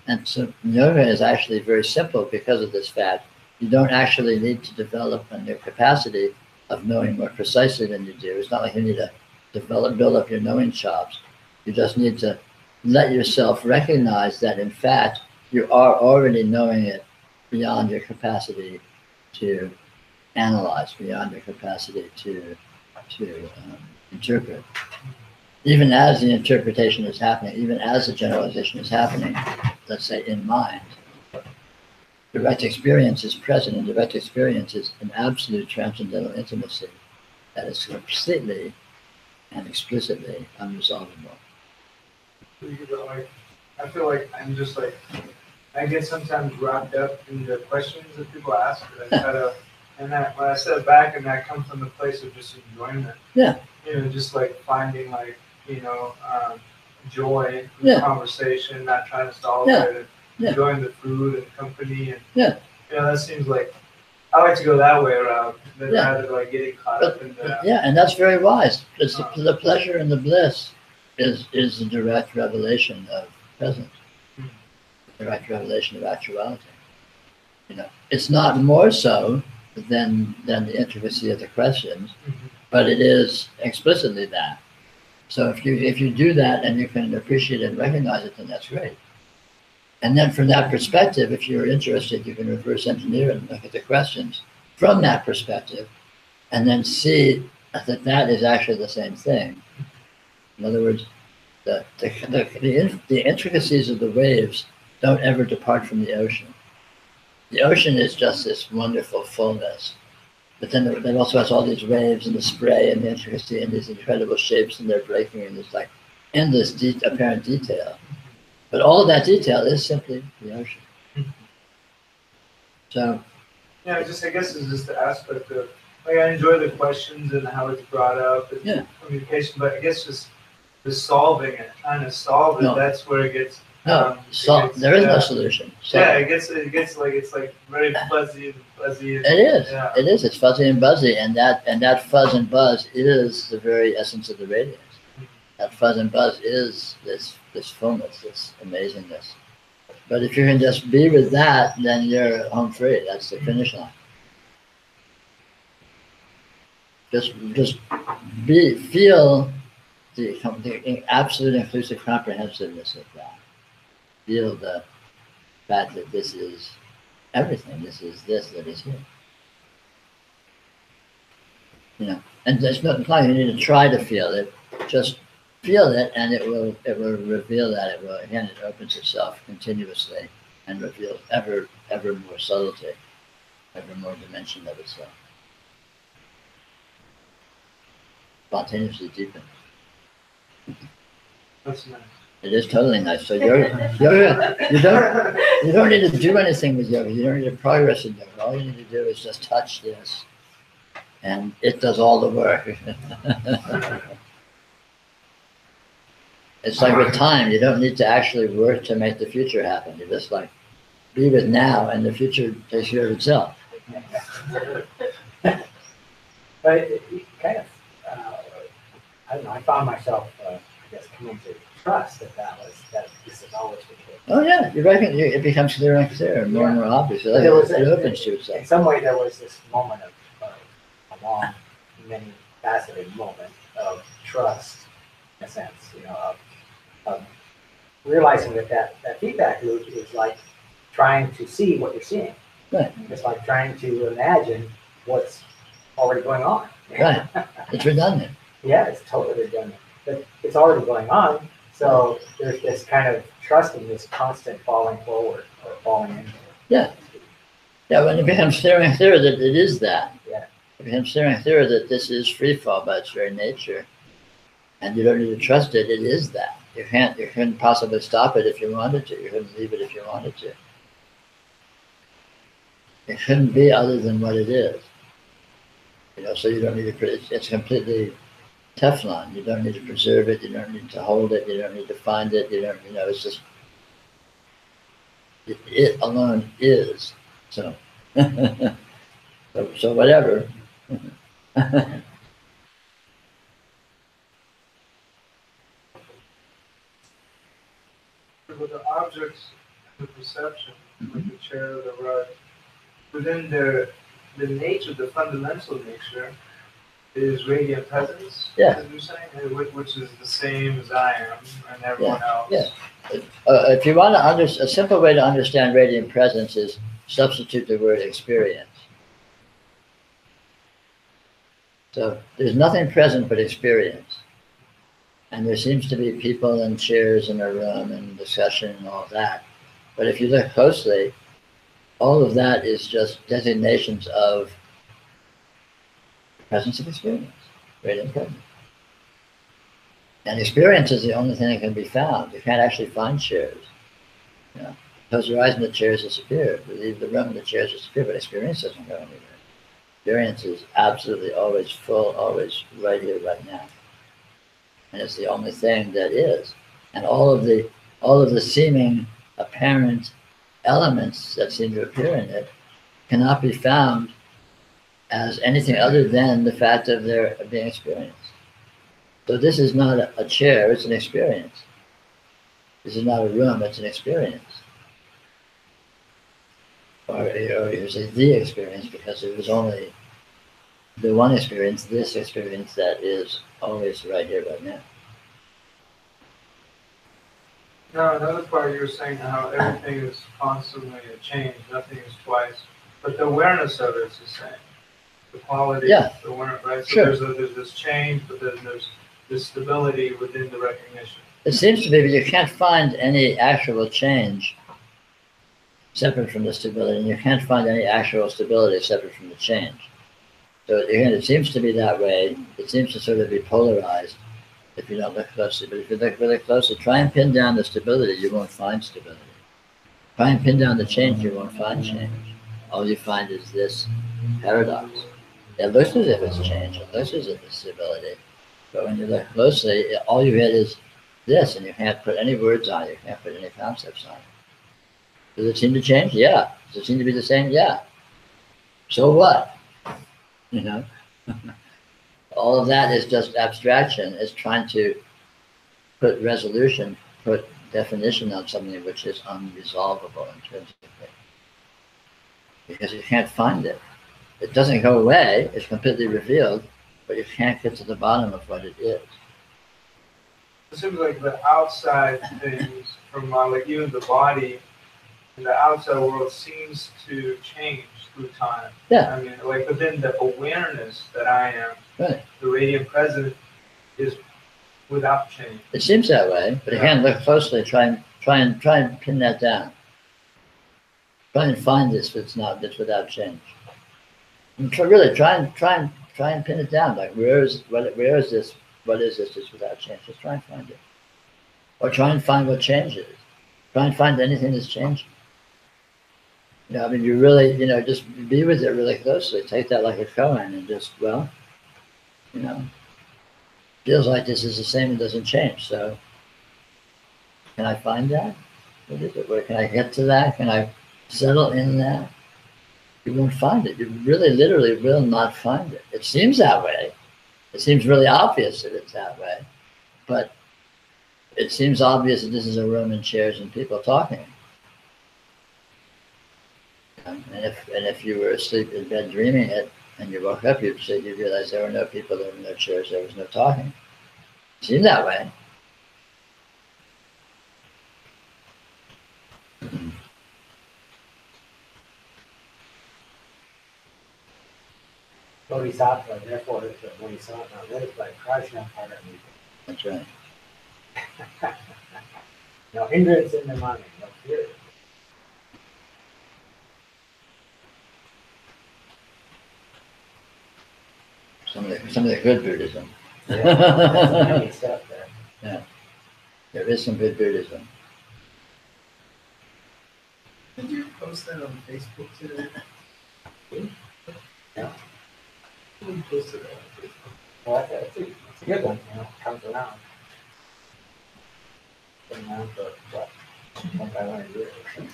And so yoga is actually very simple because of this fact. You don't actually need to develop a new capacity of knowing more precisely than you do. It's not like you need to build up your knowing chops. You just need to let yourself recognize that in fact you are already knowing it beyond your capacity to analyze, beyond your capacity to interpret. Even as the interpretation is happening, even as the generalization is happening, let's say in mind, direct experience is present, and direct experience is an absolute transcendental intimacy that is completely and explicitly unresolvable. I feel like I'm just like, I get sometimes wrapped up in the questions that people ask, and I try to, and that when I step back, and that comes from the place of just enjoyment. Yeah. You know, just like finding like, joy in the conversation, not trying to solve it, and enjoying the food and company, and that seems like I like to go that way around rather than like getting caught up in the. Yeah, and that's very wise. The pleasure and the bliss is the direct revelation of presence, direct revelation of actuality. It's not more so than the intricacy of the questions, but it is explicitly that. So if you do that and you can appreciate it and recognize it, then that's great. And then from that perspective, if you're interested, you can reverse engineer it and look at the questions from that perspective, and then see that is actually the same thing. In other words, the intricacies of the waves don't ever depart from the ocean. The ocean is just this wonderful fullness. But then it also has all these waves and the spray and the intricacy and these incredible shapes, and they're breaking, and there's like endless apparent detail. But all of that detail is simply the ocean. So. Yeah, I guess it's just the aspect of, like, I enjoy the questions and how it's brought up and communication, but I guess just the solving it, trying to solve it, that's where it gets. There is no solution. It gets like, it's like very fuzzy and fuzzy. It is. It's fuzzy and buzzy, and that fuzz and buzz is the very essence of the radiance. That fuzz and buzz is this fullness, this amazingness. But if you can just be with that, then you're home free. That's the finish line. Just feel the absolute inclusive comprehensiveness of that. Feel the fact that this is everything. This is this that is here. And there's not you need to try to feel it. Just feel it, and it will reveal that. It will, again, it opens itself continuously and reveals ever more subtlety, ever more dimension of itself. Spontaneously deepens. That's nice. It is totally nice. So yoga, you don't need to do anything with yoga. You don't need to progress in yoga. All you need to do is just touch this, and it does all the work. It's like with time. You don't need to actually work to make the future happen. You just like be with now, and the future takes care of itself. But it kind of, I don't know, I found myself, I guess, coming to trust that this is always the case. Oh yeah, you reckon it becomes clearer and clearer, and more and more obvious. It opens to itself. In some way, there was this moment of a long, many faceted moment of trust, in a sense, you know, of realizing that feedback loop is like trying to see what you're seeing. Right. It's like trying to imagine what's already going on. Right. It's redundant. Yeah, it's totally redundant. But it's already going on, so there's this kind of trust in this constant falling forward or falling in. Yeah. Yeah, when it becomes clearer and clearer that it is that. Yeah. It becomes clearer and clearer that this is free fall by its very nature. And you don't need to trust it, it is that. You couldn't possibly stop it if you wanted to. You couldn't leave it if you wanted to. It couldn't be other than what it is. You know, so you don't need to, it's completely Teflon. You don't need to preserve it, you don't need to hold it, you don't need to find it, it's just, it alone is. So, so whatever. With the objects, the perception, like the chair, the rug, within the nature, the fundamental nature, is radiant presence. Yeah. As you're saying, which is the same as I am and everyone else. Yeah. If you want to a simple way to understand radiant presence is substitute the word experience. So there's nothing present but experience. And there seems to be people and chairs in a room and discussion and all that. But if you look closely, all of that is just designations of the presence of experience, radiant presence. And experience is the only thing that can be found. You can't actually find chairs. You know, close your eyes and the chairs disappear. If you leave the room and the chairs disappear, but experience doesn't go anywhere. Experience is absolutely always full, always right here, right now. And it's the only thing that is. And all of the seeming apparent elements that seem to appear in it cannot be found as anything other than the fact of their being experienced. So this is not a chair, it's an experience. This is not a room, it's an experience. Or you say the experience, because it was only the one experience, this experience that is always right here, right now. Now, another part you were saying how everything is constantly a change, nothing is twice, but the awareness of it is the same. The quality, the awareness, right? So Sure. there's this change, but then there's this stability within the recognition. It seems to be, but you can't find any actual change separate from the stability, and you can't find any actual stability separate from the change. So again, it seems to be that way. It seems to sort of be polarized if you don't look closely. But if you look really closely, try and pin down the stability, you won't find stability. Try and pin down the change, you won't find change. All you find is this paradox. It looks as if it's change, it looks as if it's stability. But when you look closely, all you get is this, and you can't put any words on it, you can't put any concepts on it. Does it seem to change? Yeah. Does it seem to be the same? Yeah. So what? You know? All of that is just abstraction. It's trying to put resolution, put definition on something which is unresolvable intrinsically. Because you can't find it. It doesn't go away, it's completely revealed, but you can't get to the bottom of what it is. It seems like the outside things, from like even the body, and the outside world seems to change through time. Yeah. I mean, like within the awareness that I am, Right. the radiant presence is without change. It seems that way, but again, look closely. Try and pin that down. Try and find this that's without change. And really try and pin it down. Like where is this? What is this that's without change? Just try and find it, or try and find what changes. Try and find anything that's changing. You know, I mean, you really, just be with it really closely. Take that like a koan and just, feels like this is the same and doesn't change. So, can I find that? What is it? Where can I get to that? Can I settle in that? You won't find it. You really, literally will not find it. It seems that way. It seems really obvious that it's that way. But it seems obvious that this is a room and chairs and people talking. And if you were asleep in bed dreaming it and you woke up, you'd realize there were no people, there were no chairs, there was no talking. It seemed that way. Bodhisattva, therefore, is a bodhisattva lives by prajnaparamita. That's right. No hindrance in the mind, no fear. Some of the good Buddhism. Yeah, that's many stuff there. Yeah, there is some good Buddhism. Did you post that on Facebook today? Yeah. Who posted that on Facebook? Well, it's a good one, comes around. Been around for what? 2,500 years or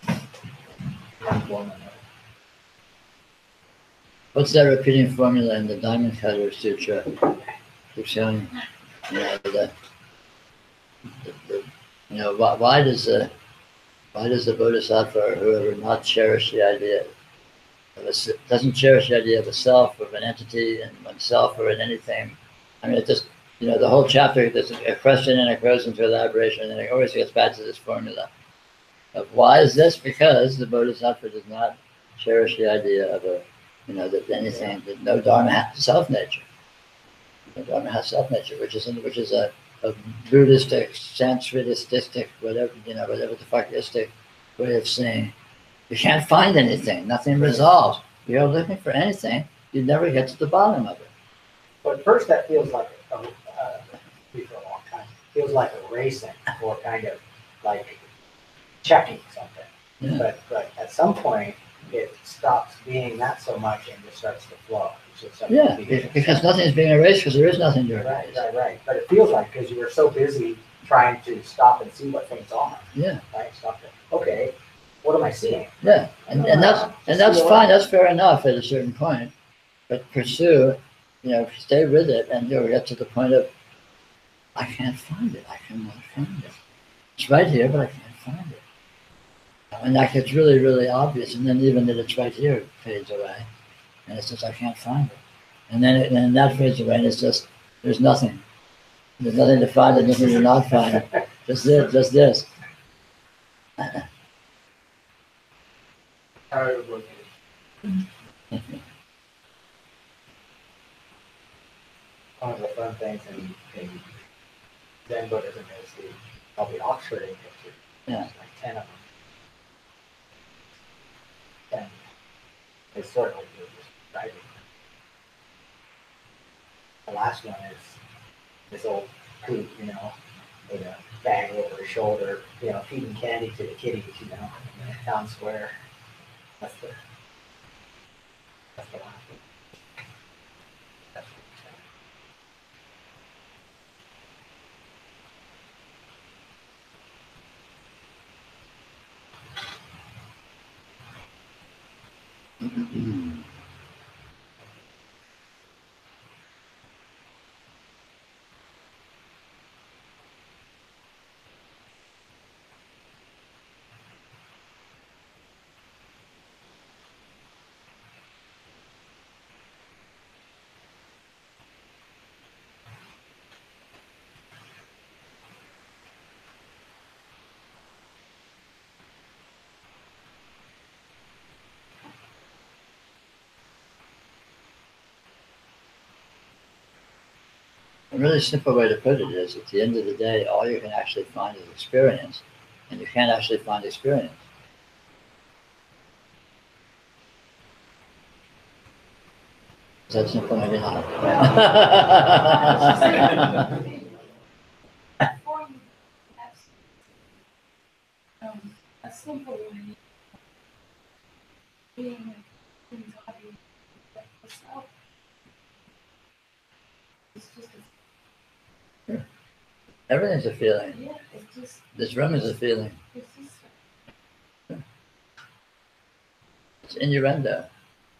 something. One another. What's that repeating formula in the Diamond Cutter Sutra? Keep showing, why does the Bodhisattva or whoever not cherish the idea doesn't cherish the idea of a self, of an entity, and oneself, or in anything? I mean, it just, the whole chapter, there's a question and it goes into elaboration, and it always gets back to this formula of why is this? Because the Bodhisattva does not cherish the idea of that anything, that no Dharma has self-nature. No Dharma has self-nature, which is a Buddhistic, Sanskritistic, whatever the fuck istic way of saying you can't find anything, nothing resolves. You're looking for anything, you never get to the bottom of it. But at first that feels like for a long time, feels like a racing or kind of like checking something. Yeah. But at some point it stops being that so much and just starts to flow. Yeah, because nothing's being erased because there is nothing to erase. Right. But it feels like because you were so busy trying to stop and see what things are. Yeah. Right. Stop it. Okay. What am I seeing? Yeah, and that's fine. That's fair enough at a certain point. But pursue, stay with it, and you'll get to the point of, I can't find it. I cannot find it. It's right here, but I can't find it. And that gets really, really obvious. And then even that it's right here it fades away. And it's just, I can't find it. And then that fades away, and it's just, there's nothing. There's nothing to find, there's nothing to not find. Just this. Tired of looking. One of the fun things in Zen Buddhism is the Oxford English. Yeah. There's like 10 of them. And they sort of do just writing. The last one is this old coot, with a bag over his shoulder, feeding candy to the kitties, in the town square. That's the last one. That's A really simple way to put it is, at the end of the day, all you can actually find is experience, and you can't actually find experience. Is that simple? Maybe not. For you, that's a simple way being embodied yourself. It's just Everything's a feeling. yeah, it's just This room is a feeling. it's just It's innuendo.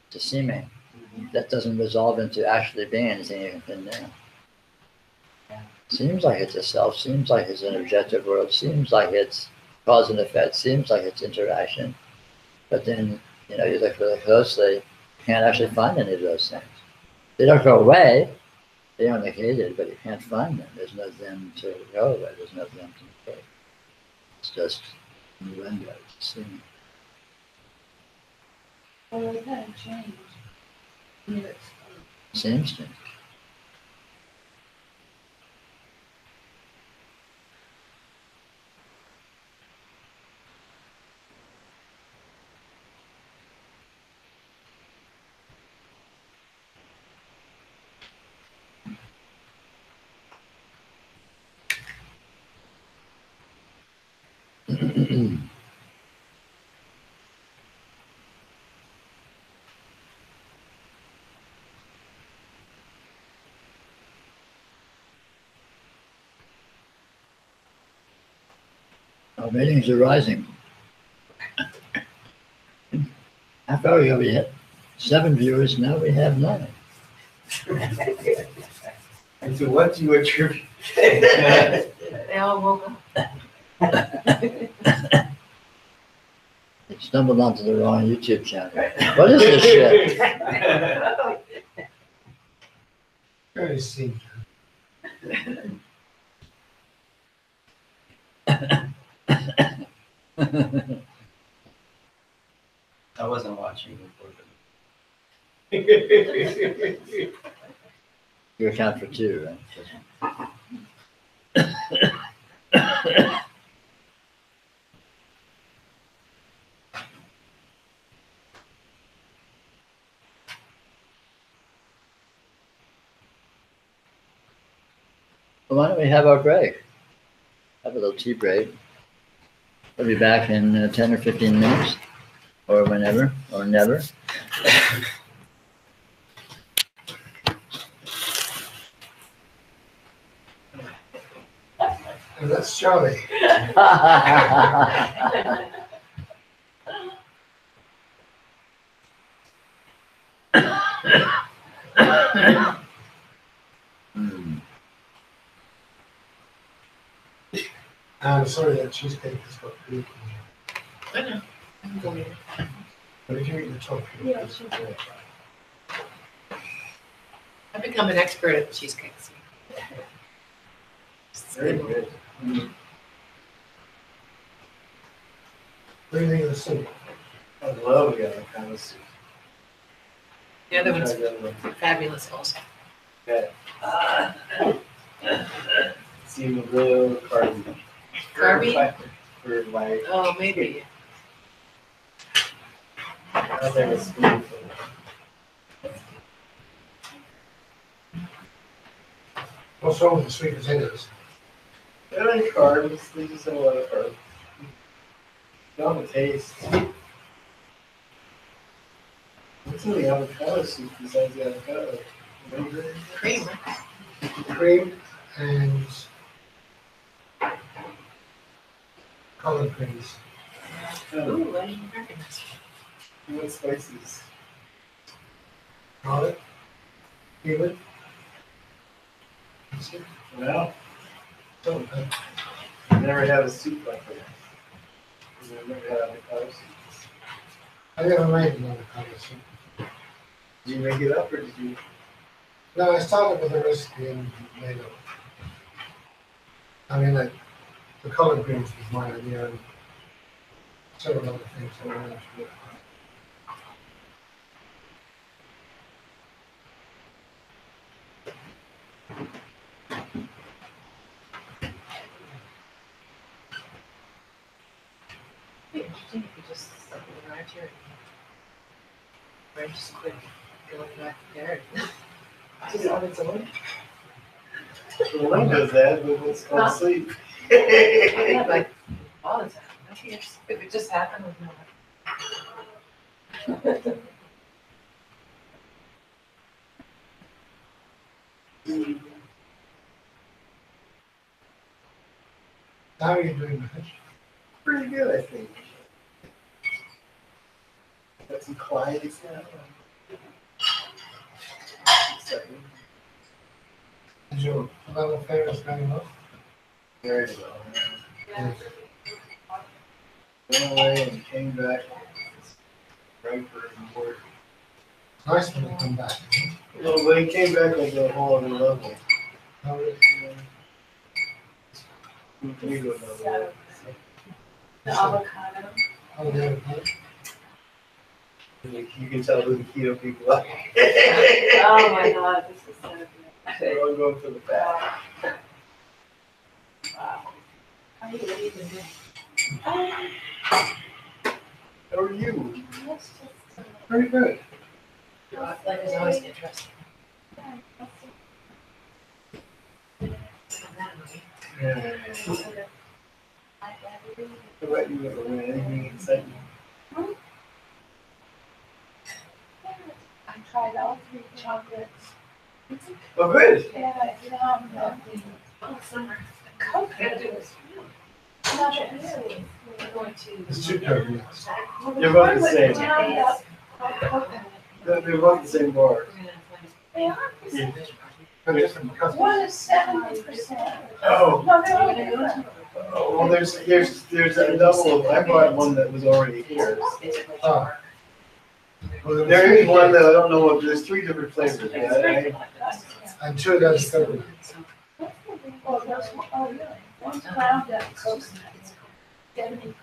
It's a seeming. That doesn't resolve into actually being anything you can do. Seems like it's a self, seems like it's an objective world, seems like it's cause and effect, seems like it's interaction. But then, you look really closely, you can't actually find any of those things. They don't go away, they are negated, but you can't find them. There's no them to go away, there's no them to negate. It's just innuendo, it's a seeming. well, it had changed. Yes. Seems to. Our ratings are rising. How far ago we had 7 viewers, now we have 9. And to what do you attribute? They all woke up. They stumbled onto the wrong YouTube channel. What is this shit? Very seen. I wasn't watching before. You account for 2, right? Well, why don't we have our break? Have a little tea break. We'll be back in 10 or 15 minutes, or whenever, or never. And that's Charlie. Hmm. I'm sorry that cheesecake has got gluten. I know. I'm going to. But if you eat the top, Yeah, she did. I've become an expert at cheesecakes. Very good. what do you think of the soup? I love the other kind of soup. The other one's Try the other one. fabulous also. Seem a little carby. Carby? For like, Oh, maybe. I think it's spoonful. What's wrong with the sweet potatoes? I like carbs. They just have a lot of carbs. Not the taste. What's in the avocado soup besides the avocado? Vinegar? Cream. Cream and collard greens. Ooh, I didn't recognize. What spices? Garlic. Cumin. Well, Salt and pepper. I never had a soup like that. I've never had avocado soup. I never made an avocado soup. Did you make it up or did you? No, I started with a recipe and made it. I mean, like, the collard greens was my idea and several other things I wanted to do. interesting if you just arrived here and just quit going back there. Just on its own. The wind does that, but it's called sleep. Yeah, but all the time. I think if it just happened with no. How are you doing, Mitch? Pretty good, I think. Got some clients now. Is your love affair is going well? Very well. Went away and came back. Right for work. Nice when they come back. Well, when he came back on the whole other level. How is We go another level. The avocado. how the other place? You can tell who the keto people are. Oh my God, this is so good. They're all going for the fat. Wow. How are you even doing? How are you? Let's just, Pretty good. Life is always interesting. Yeah. How about you? Anything exciting? I tried all 3 chocolates. Oh, good. And I found that the coconut was not really. We're going to. It's too cozy. They're both the same. Coconut. They're both the same bar. We're gonna find They are. Yeah. But different customers. One is 70%. Oh. No, they're all different. Oh, well, there's a double. I bought one that was already here. Oh. Well, There is one that I don't know what. There's 3 different flavors. I'm sure that's covered. Oh, there's one, oh, really? One's ground up coconut, 70%.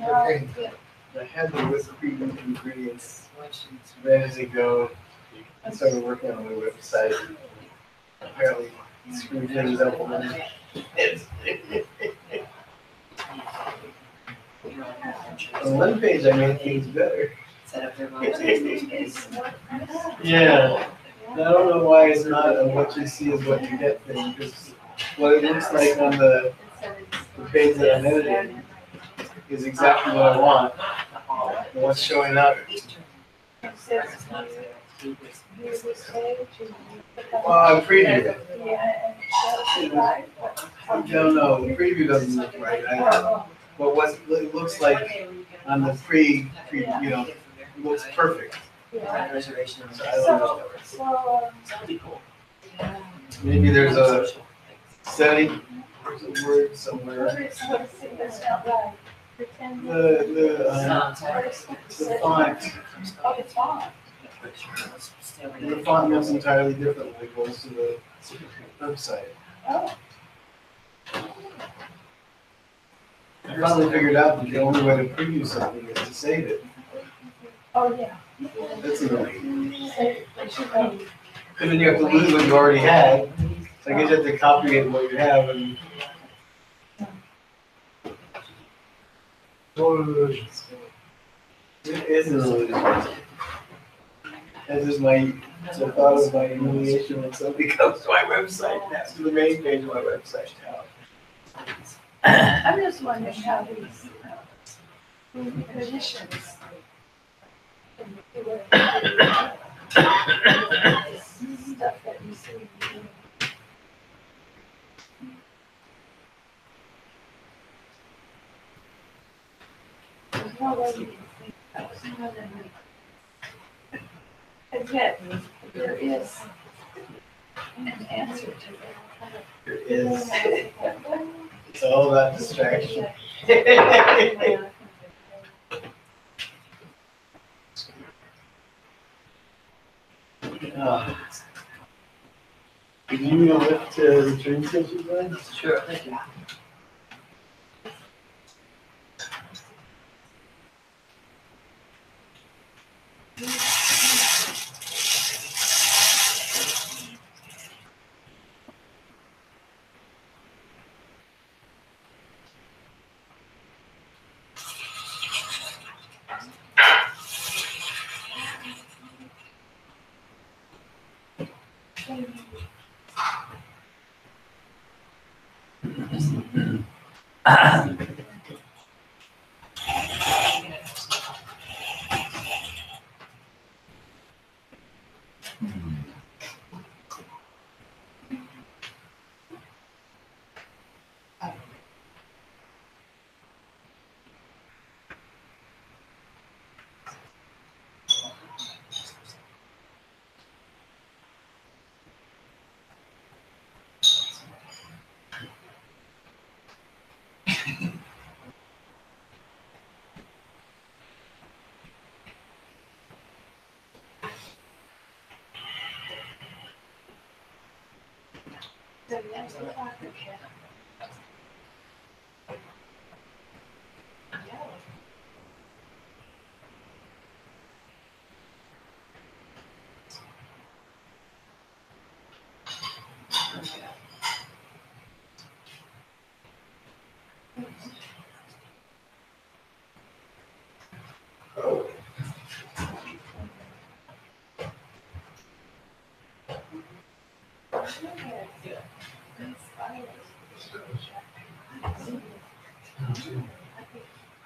Okay. I had the whipped cream ingredients ready to go. I started working on my website. Apparently, screwed things up a little. On one page, I made things better. set up their minds. Yeah. I don't know why it's not a what you see is what you get thing, because what it looks like on the page that I'm editing is exactly what I want. And what's showing up. Well, I'm previewing. No, no, the preview doesn't look right. But what it looks like on the it looks perfect. So I don't know. Maybe there's a setting, there's a word somewhere. The font. The font looks entirely different when it goes to the website. I finally figured out that the only way to preview something is to save it. Oh, yeah. That's annoying. And then you have to lose what you already had. So I guess you have to copy it what you have and. It is an illusion. As is my, so thought of my humiliation when somebody comes to my website, that's the main page of my website now. I'm just wondering how these positions. Stuff that you see. There's no way you can think that was more than we. And yet, there is an answer to that. There is. It's all about distraction. Can you give me a lift to the train station, Glenn? Sure, thank you.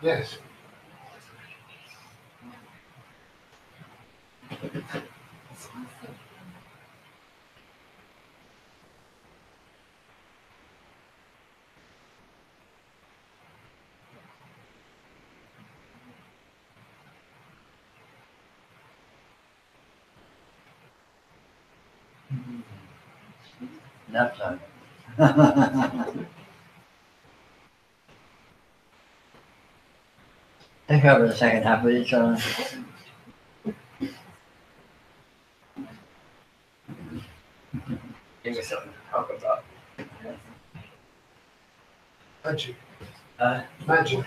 Yes. Nap time. They cover the second half of each other. Give me something to talk about. Magic. Uh, Magic.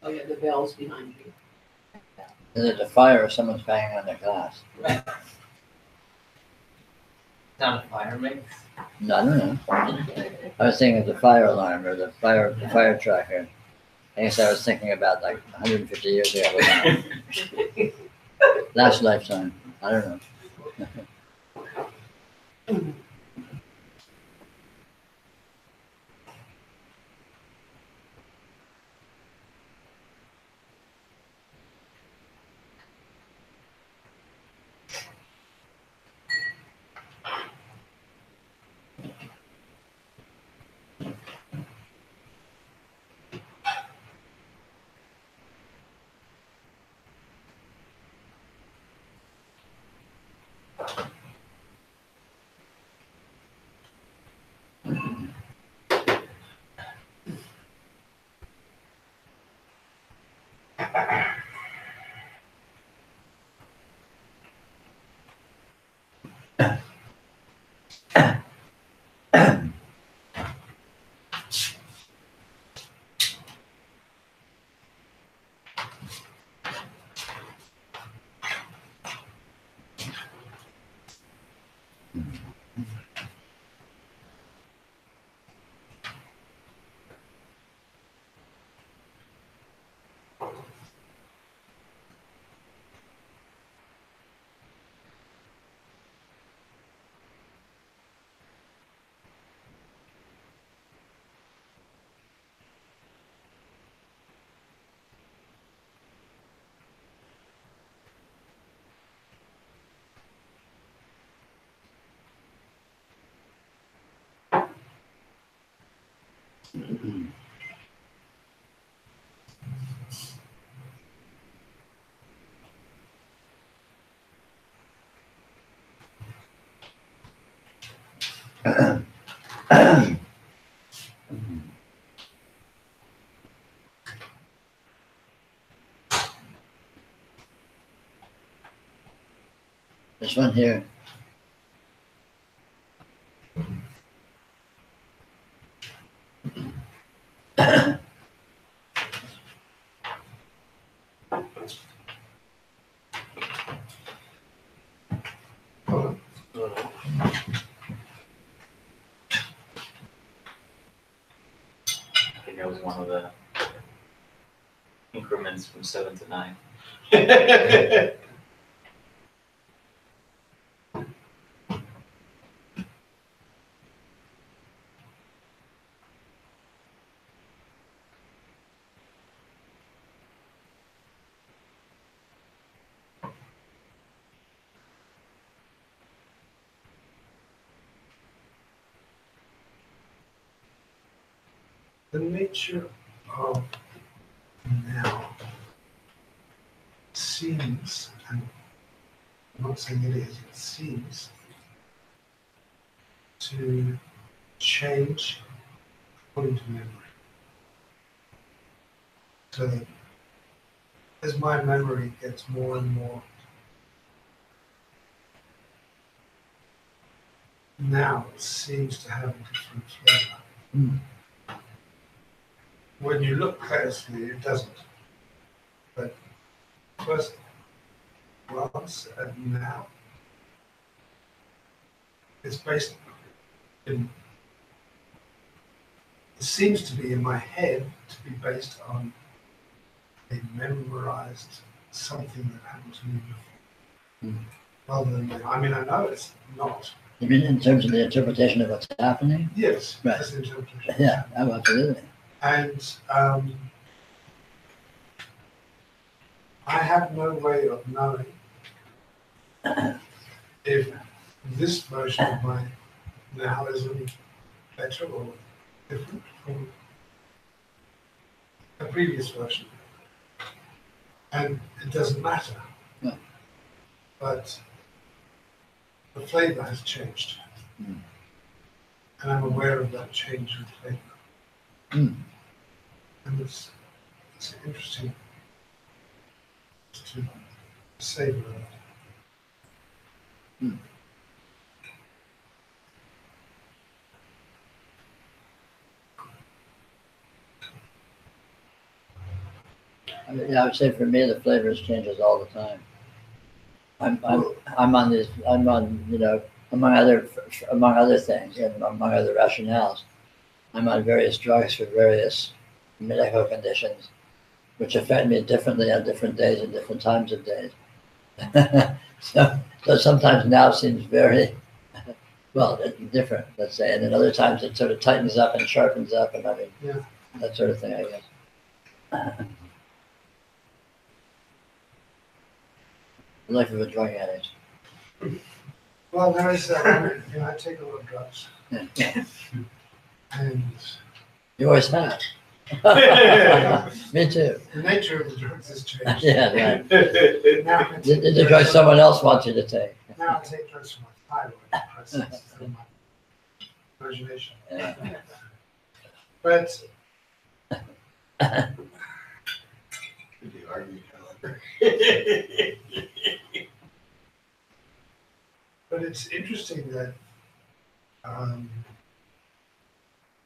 Oh, yeah, the bell's behind you. Is it a fire or someone's banging on their glass? Not a fire mix. No, I don't know. I was thinking of the fire alarm or the fire tracker. I guess I was thinking about like 150 years ago. Last lifetime. I don't know. This one here. I think that was one of the increments from 7 to 9. The nature of now seems, and I'm not saying it is, it seems to change according to memory. So that as my memory gets more and more now seems to have a different flavor. Mm. When you look closely, it doesn't. But first glance at now, it's based in, it seems to be in my head to be based on a memorized something that happened to me before. Mm. Rather than, I mean, I know it's not, You mean in terms of the interpretation of what's happening? Yes, Right. that's the interpretation. Yeah, oh, absolutely. And I have no way of knowing if this version of mine now is any better or different from the previous version. And it doesn't matter. No. But the flavor has changed. Mm. And I'm aware of that change in flavor. Mm. And it's interesting to savor that. Mm. Yeah, I would say for me, the flavors changes all the time. I'm on this, I'm on, you know, among other things, and among other rationales, I'm on various drugs for various medical conditions, which affect me differently on different days and different times of days. so sometimes now seems very, well, different, let's say, and then other times it sort of tightens up and sharpens up, and I mean, Yeah. that sort of thing, I guess. The life of a drug addict. Well, there is that. You know, I take a lot of drugs. Yeah. And You always have. Me too. the nature of the drugs has changed. Yeah, right. Now I take The drug someone else wants you to take. Now I take drugs for my thyroid, depressants, for my imagination. Yeah. But Could be argued, however. but it's interesting that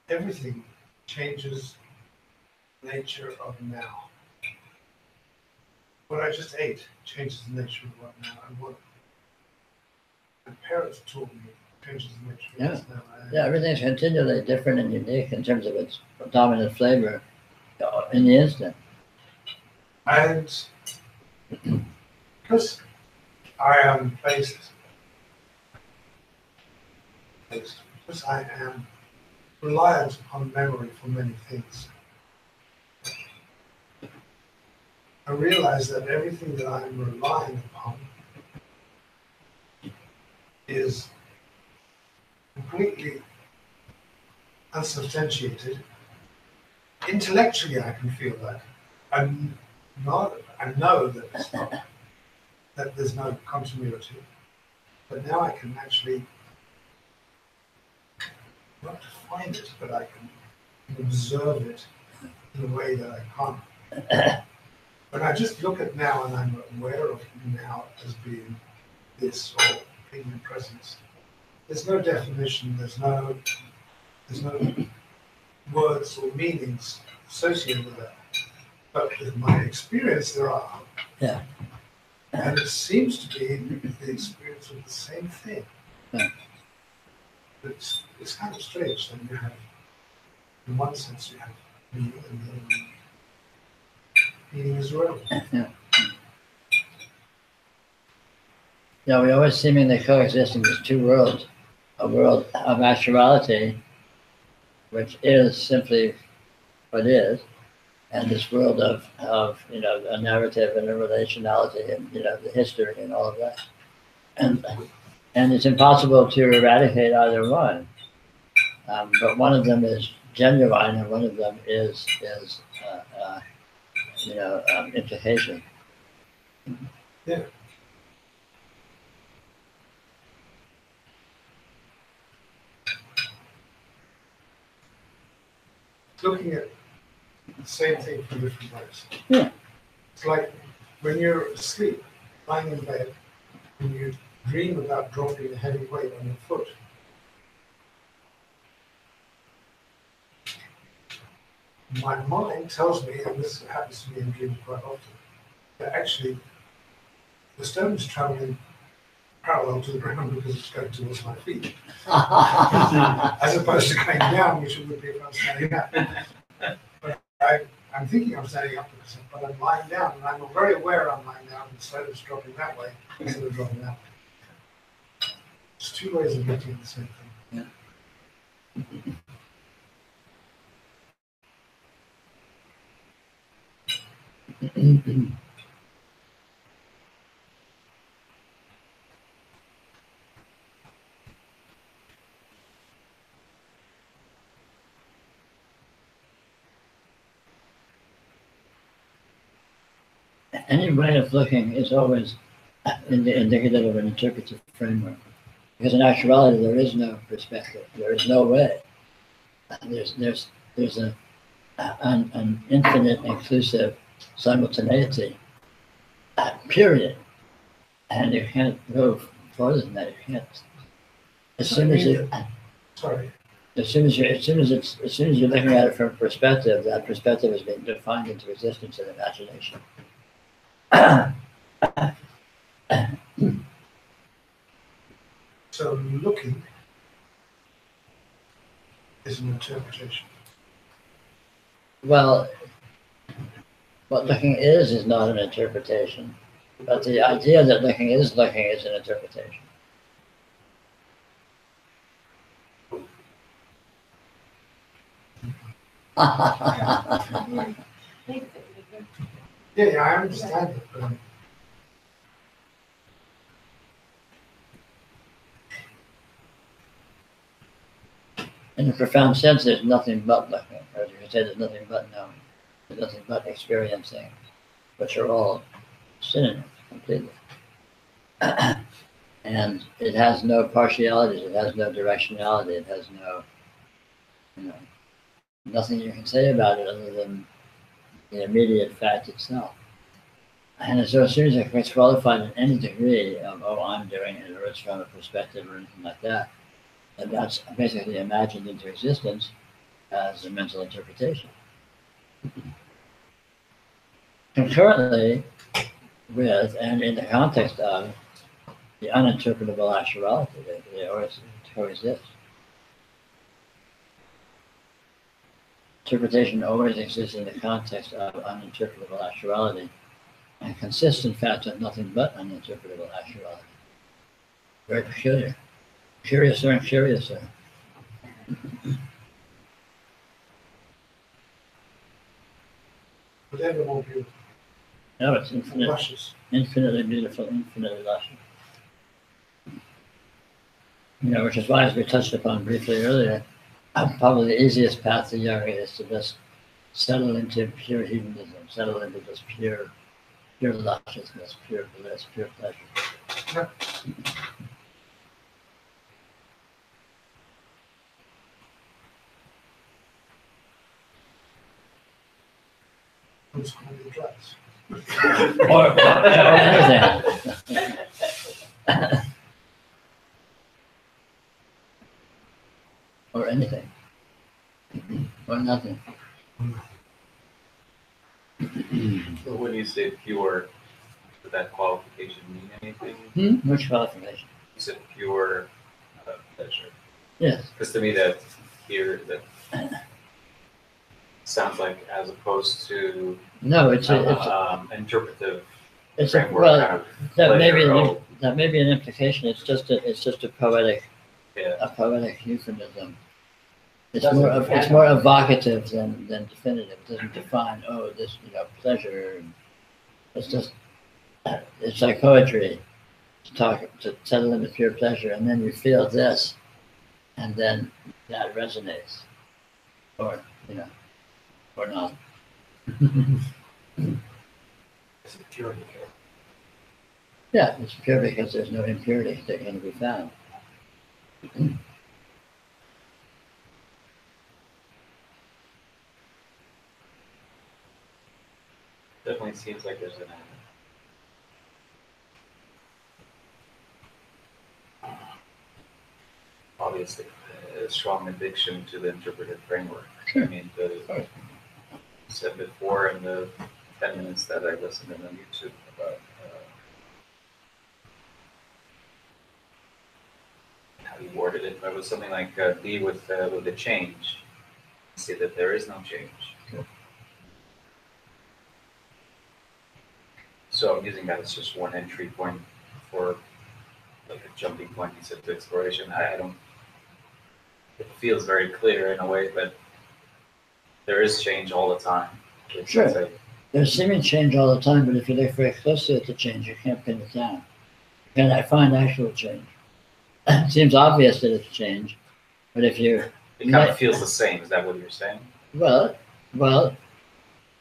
everything changes nature of now. What I just ate changes the nature of what now, and what my parents taught me changes the nature of what's now. Yeah, everything's continually different and unique in terms of its dominant flavor in the instant. And because I am because I am reliant upon memory for many things, I realize that everything that I'm relying upon is completely unsubstantiated. Intellectually, I can feel that. I know that it's not, that there's no continuity. But now I can actually not define it, but I can observe it in a way that I can't. When I just look at now and I'm aware of now as being this or being in presence, there's no definition, there's no words or meanings associated with that. But with my experience, there are. Yeah. And it seems to be the experience of the same thing. Yeah. It's kind of strange that you have, in one sense, you have me and the other one. Meaning as well. Yeah. Yeah, we always seemingly coexist in these two worlds. A world of actuality, which is simply what is, and this world of you know, a narrative and a relationality and, you know, the history and all of that. And it's impossible to eradicate either one. But one of them is genuine and one of them is you know, implication. Yeah. Looking at the same thing from different ways. Yeah. It's like when you're asleep, lying in bed, and you dream about dropping a heavy weight on your foot. My mind tells me, and this happens to me in dreams quite often, that actually the stone is traveling parallel to the ground because it's going towards my feet, as opposed to going down, which it would be if I was standing up. But I'm thinking I'm standing up, but I'm lying down, and I'm very aware I'm lying down, and the stone is dropping that way instead of dropping that way. It's two ways of getting the same thing. Any way of looking is always indicative of an interpretive framework. Because in actuality, there is no perspective. There is no way. There's an infinite, inclusive simultaneity, period. And you can't go further than that. You can't. As soon as you, Sorry. as soon as you're looking at it from a perspective, that perspective is being defined into existence in imagination. So looking is an interpretation. Well, what looking is not an interpretation, but the idea that looking is an interpretation. Yeah, I understand it, but In a profound sense, there's nothing but looking, or you could say there's nothing but knowing, there's nothing but experiencing, which are all synonyms completely. And it has no partialities, it has no directionality, it has no, nothing you can say about it other than the immediate fact itself. And so as soon as it gets qualified in any degree of, oh, I'm doing it, or it's from a perspective or anything like that, and that's basically imagined into existence as a mental interpretation. Concurrently with and in the context of the uninterpretable actuality, they always coexist. Interpretation always exists in the context of uninterpretable actuality and consists, in fact, of nothing but uninterpretable actuality. Very peculiar. Curiouser and curiouser. but ever more beautiful. No, it's And infinite, luscious. infinitely beautiful, infinitely luscious. Which is why, as we touched upon briefly earlier, probably the easiest path to yoga is to just settle into pure hedonism, settle into just pure lusciousness, pure bliss, pure pleasure. Yeah. Who's calling the drugs? Or anything. Or anything. Or nothing. So when you say pure, does that qualification mean anything? Which qualification? You said pure pleasure. Yes. Because to me that sounds like as opposed to No, it's interpretive a framework well, kind of that may pleasure. be that may be an implication. It's just a poetic Yeah. euphemism. It's Doesn't more evocative than definitive. It doesn't define this pleasure. It's like poetry to settle into pure pleasure, and then you feel this, and then that resonates, or not. It's a purity. Yeah, it's pure because there's no impurity that can be found. Definitely seems like there's obviously a strong addiction to the interpretive framework. Sure. I mean, said before in the 10 minutes that I listened in on YouTube about how you worded it, but it was something like be with the change. See that there is no change. Sure. So I'm using that as just one entry point for like a jumping point, you said, to exploration. I don't, it feels very clear in a way, but there is change all the time. It's Sure. like, There's seeming change all the time, but if you look very closely at the change, you can't pin it down. You can't find actual change. It seems obvious that it's change, but if you, it kind of feels the same. Is that what you're saying? well,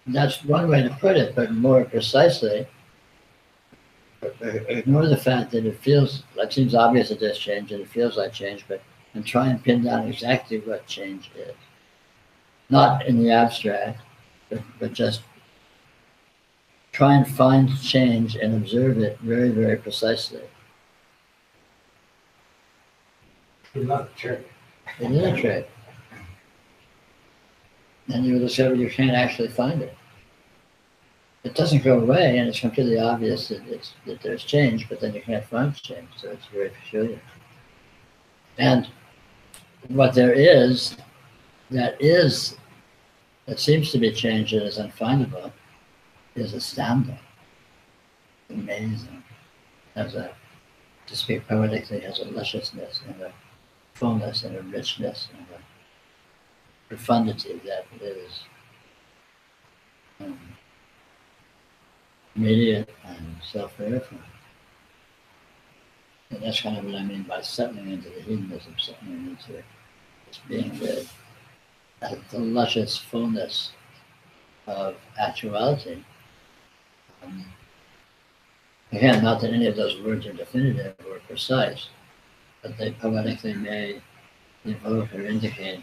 that's one way to put it, but more precisely, ignore the fact that it seems obvious that there's change and it feels like change, and try and pin down exactly what change is. Not in the abstract, but just try and find change and observe it very, very precisely. Good luck, sure. It is a trick. And you will discover you can't actually find it. It doesn't go away, and it's completely obvious that there's change, but then you can't find change, so it's very peculiar. And what there is, that seems to be change and is unfindable, is astounding, amazing, to speak poetically, has a lusciousness and a fullness and a richness and a profundity that is immediate and self-verifying. And that's kind of what I mean by settling into the hedonism, settling into just being the luscious fullness of actuality. Again, not that any of those words are definitive or precise, but they poetically may evoke or indicate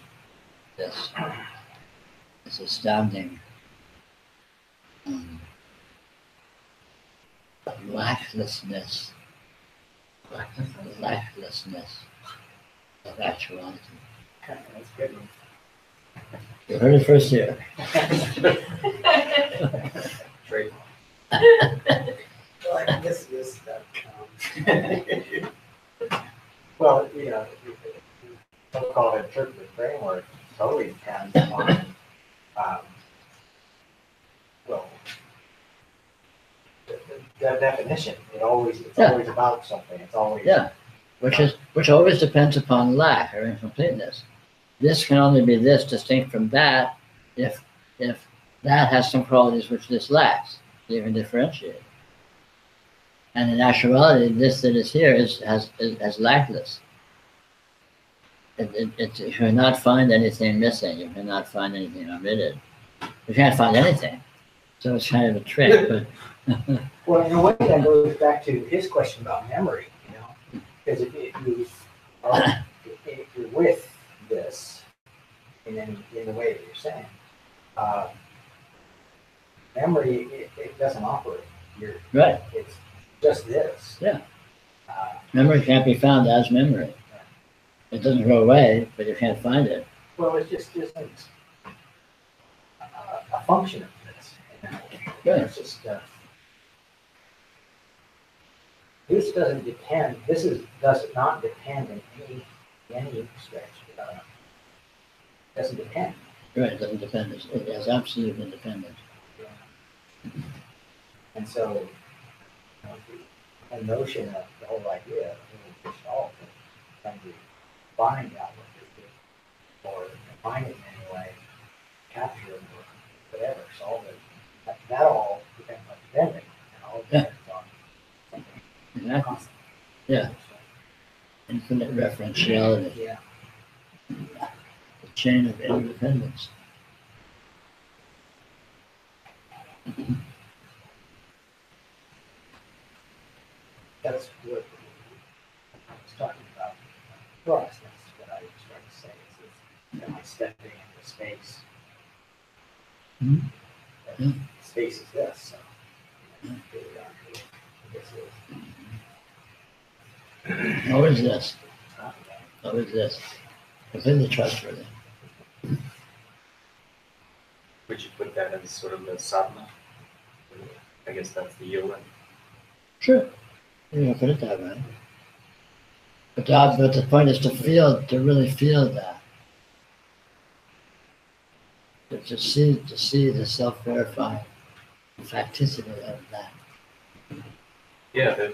this astounding lacklessness of actuality. That's good. You heard it first here. Trade. Well, I guess this that. Well, so-called interpretive framework totally depends on, the definition. It's always about something. It's always which always depends upon lack or incompleteness. This can only be this distinct from that if that has some qualities which this lacks. You can differentiate. And in actuality, this that is here is lackless. You cannot find anything missing. You cannot find anything omitted. You can't find anything. So it's kind of a trick. But well, in a way, that goes back to his question about memory. Because if you're with this in the way that you're saying, memory it doesn't operate. Right. It's just this. Yeah. Memory can't be found as memory. It doesn't go away, but you can't find it. Well, it's just a function of this. Right. It's just this doesn't depend. Does not depend in any stretch. Doesn't depend. Right. It doesn't depend. It has absolute independence. Yeah. And so, the notion of the whole idea of gestalt trying to find out what it is, or define it in any way, capture it, or whatever, solve it. That all depends on depending, and all depends on something Exactly. constant. Yeah. Infinite referentiality. Yeah. The chain of independence. That's what I was talking about. Trust. That's what I was trying to say. It's kind of stepping into space. Mhm. And space is this. So, here we are. This is. How is this? How is this? Completely trustworthy. Would you put that as sort of the sadhana? I guess that's the yoga. Sure. You can put it that way. But the point is to really feel that. To see the self-verifying facticity of that. Yeah,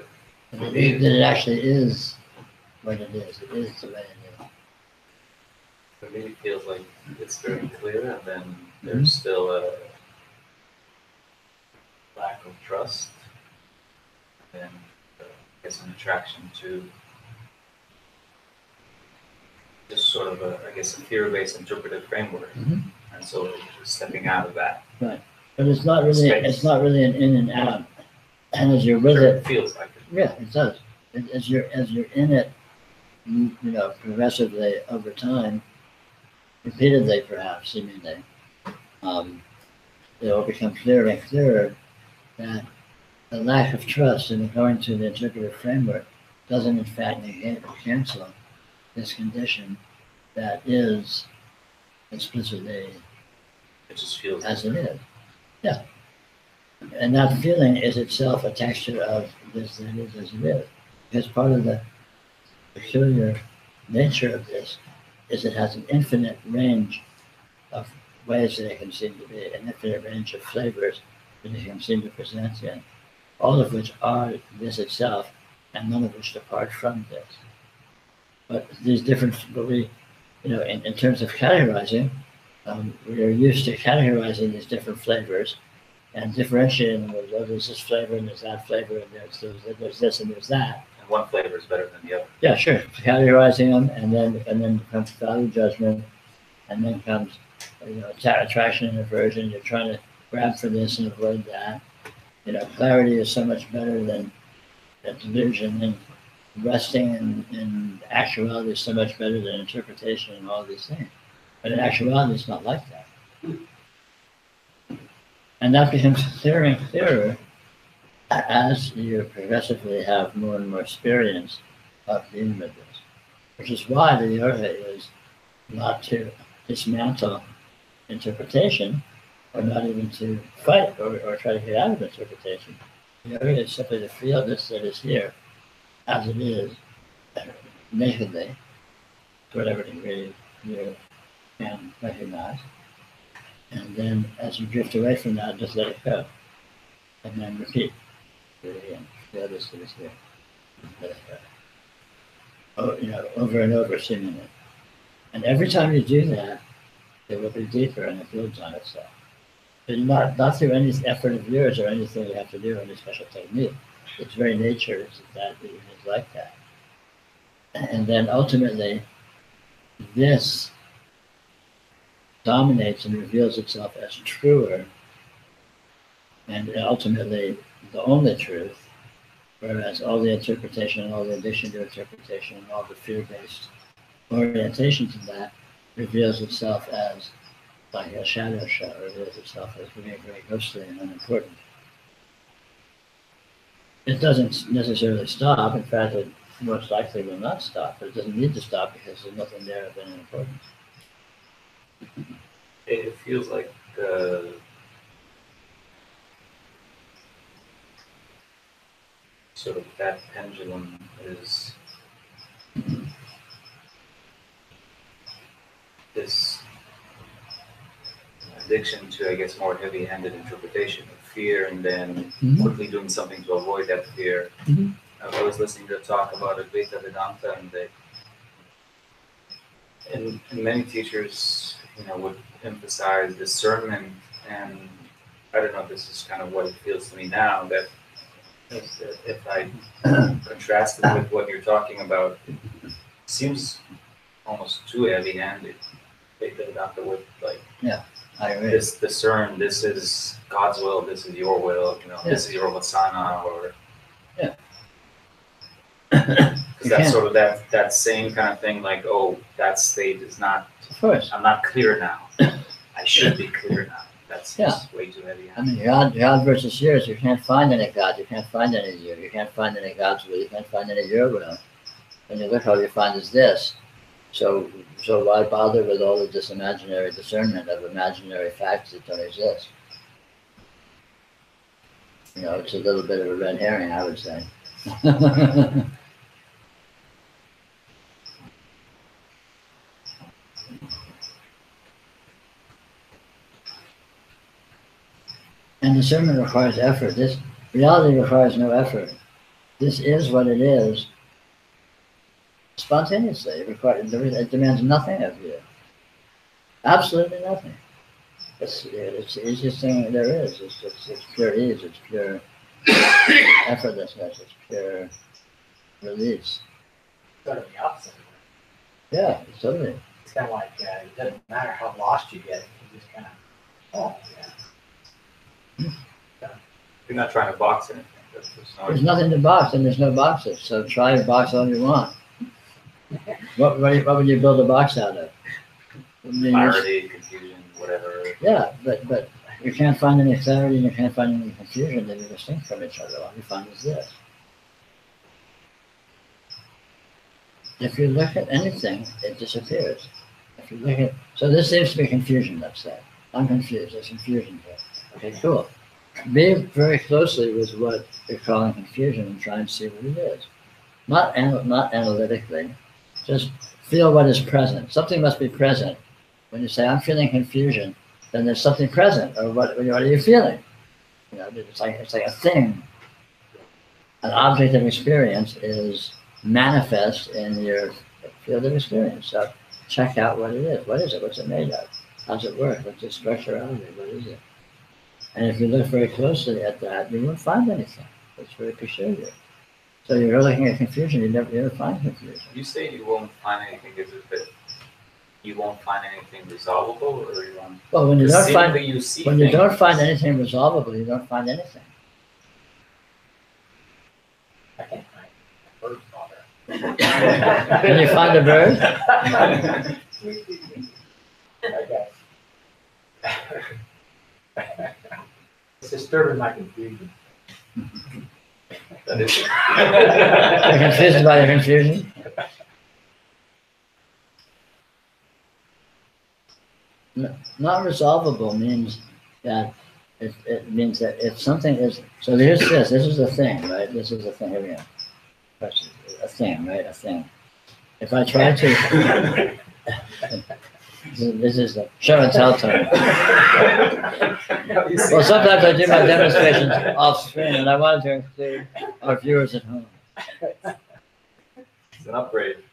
That it actually is what it is. It is the way it is. For me, it feels like it's very clear, and then there's still a lack of trust, and I guess an attraction to just sort of a, I guess, a fear-based interpretive framework. Mhm. And so stepping out of that. But it's not really Space. it's not really an in and out. And as you're with Sure, it, feels like it. yeah, it does. As you're in it, you know, progressively over time, repeatedly perhaps, seemingly, it will become clearer and clearer that the lack of trust in going to the interpretive framework doesn't in fact negate or cancel this condition that is explicitly It just feels as it is. Yeah. And that feeling is itself a texture of this that is as it is. Because part of the peculiar nature of this is it has an infinite range of ways that it can seem to be, an infinite range of flavors that it can seem to present in, all of which are this itself, and none of which depart from this. But these different, but we, you know, in terms of categorizing, we are used to categorizing these different flavors and differentiating them. Well, there's this flavor and there's that flavor and there's this and there's that. and one flavor is better than the other. Yeah, sure. Categorizing them, and then comes value judgment, and then comes, you know, attraction and aversion. You're trying to grab for this and avoid that. You know, clarity is so much better than delusion, and resting in actuality is so much better than interpretation and all these things. But in actuality, it's not like that. And that becomes clearer and clearer as you progressively have more and more experience of being with this. Which is why the yoga is not to dismantle interpretation, or not even to fight or try to get out of interpretation. The yoga is simply to feel this that is here as it is, nakedly, to whatever degree you can recognize. And then as you drift away from that, just let it go. And then repeat. Do it again. Feel this that is here. Let it go. Oh, you know, over and over, seemingly. And every time you do that, it will be deeper and it builds on itself. But not through any effort of yours or anything you have to do, any special technique. Its very nature is that it is like that. And then ultimately, this dominates and reveals itself as truer, and ultimately the only truth, whereas all the interpretation and all the addition to interpretation and all the fear-based orientation to that reveals itself as like a shadow show, reveals itself as being very ghostly and unimportant. It doesn't necessarily stop. In fact, it most likely will not stop, but it doesn't need to stop because there's nothing there of any importance. It feels like sort of that pendulum is this addiction to, I guess, more heavy-handed interpretation of fear, and then quickly doing something to avoid that fear. I was listening to a talk about Advaita Vedanta, and many teachers, you know, would emphasize discernment, and I don't know if this is kind of what it feels to me now, that if I contrast it with what you're talking about, it seems almost too heavy-handed. Advaita Vedanta would like, I agree. this discern, this is God's will, this is your will, you know, this is your vasana, or because that's sort of that same kind of thing, like, oh, that state is not, Of course. I'm not clear now. I should be clear now. That's just way too heavy. I mean, God versus yours, you can't find any God, you can't find any you, you can't find any God's will, you can't find any your will. And you look, all you find is this. So why bother with all of this imaginary discernment of imaginary facts that don't exist? You know, it's a little bit of a red herring, I would say. And discernment requires effort. This reality requires no effort. this is what it is spontaneously. It demands nothing of you. Absolutely nothing. It's the easiest thing there is. It's pure ease. It's pure effortlessness. It's pure release. Sort of the opposite. Yeah, totally. It's kind of like, it doesn't matter how lost you get, you just kind of, oh, yeah. You're not trying to box anything. There's nothing to box, and there's no boxes. So try to box all you want. What would you build a box out of? Clarity, confusion, whatever. Yeah, but you can't find any clarity and you can't find any confusion that are distinct from each other. All you find is this. If you look at anything, it disappears. If you look at, so this seems to be confusion, let's say. I'm confused, there's confusion here. Okay, cool. Be very closely with what you're calling confusion and try and see what it is. Not analytically, just feel what is present. Something must be present. When you say, I'm feeling confusion, then there's something present, or what are you feeling? You know, it's like a thing. An object of experience is manifest in your field of experience. So check out what it is. What is it? What's it made of? How's it work? What's its structurality? What is it? And if you look very closely at that, you won't find anything. It's very peculiar. So you're looking at confusion, you never find confusion. You say you won't find anything, is it that you won't find anything resolvable, or you won't? Well, when you don't find you don't find anything resolvable, you don't find anything. I can't find a bird bother. Can you find a bird? Okay. It's disturbing my confusion. That is. You're confused about your confusion? Not resolvable means that it means that if something is, so here's this is a thing, right? This is a thing, here we go. A thing, right? A thing. If I try to, this is the show and tell time. Well, sometimes I do my demonstrations off screen, and I wanted to include our viewers at home. It's an upgrade.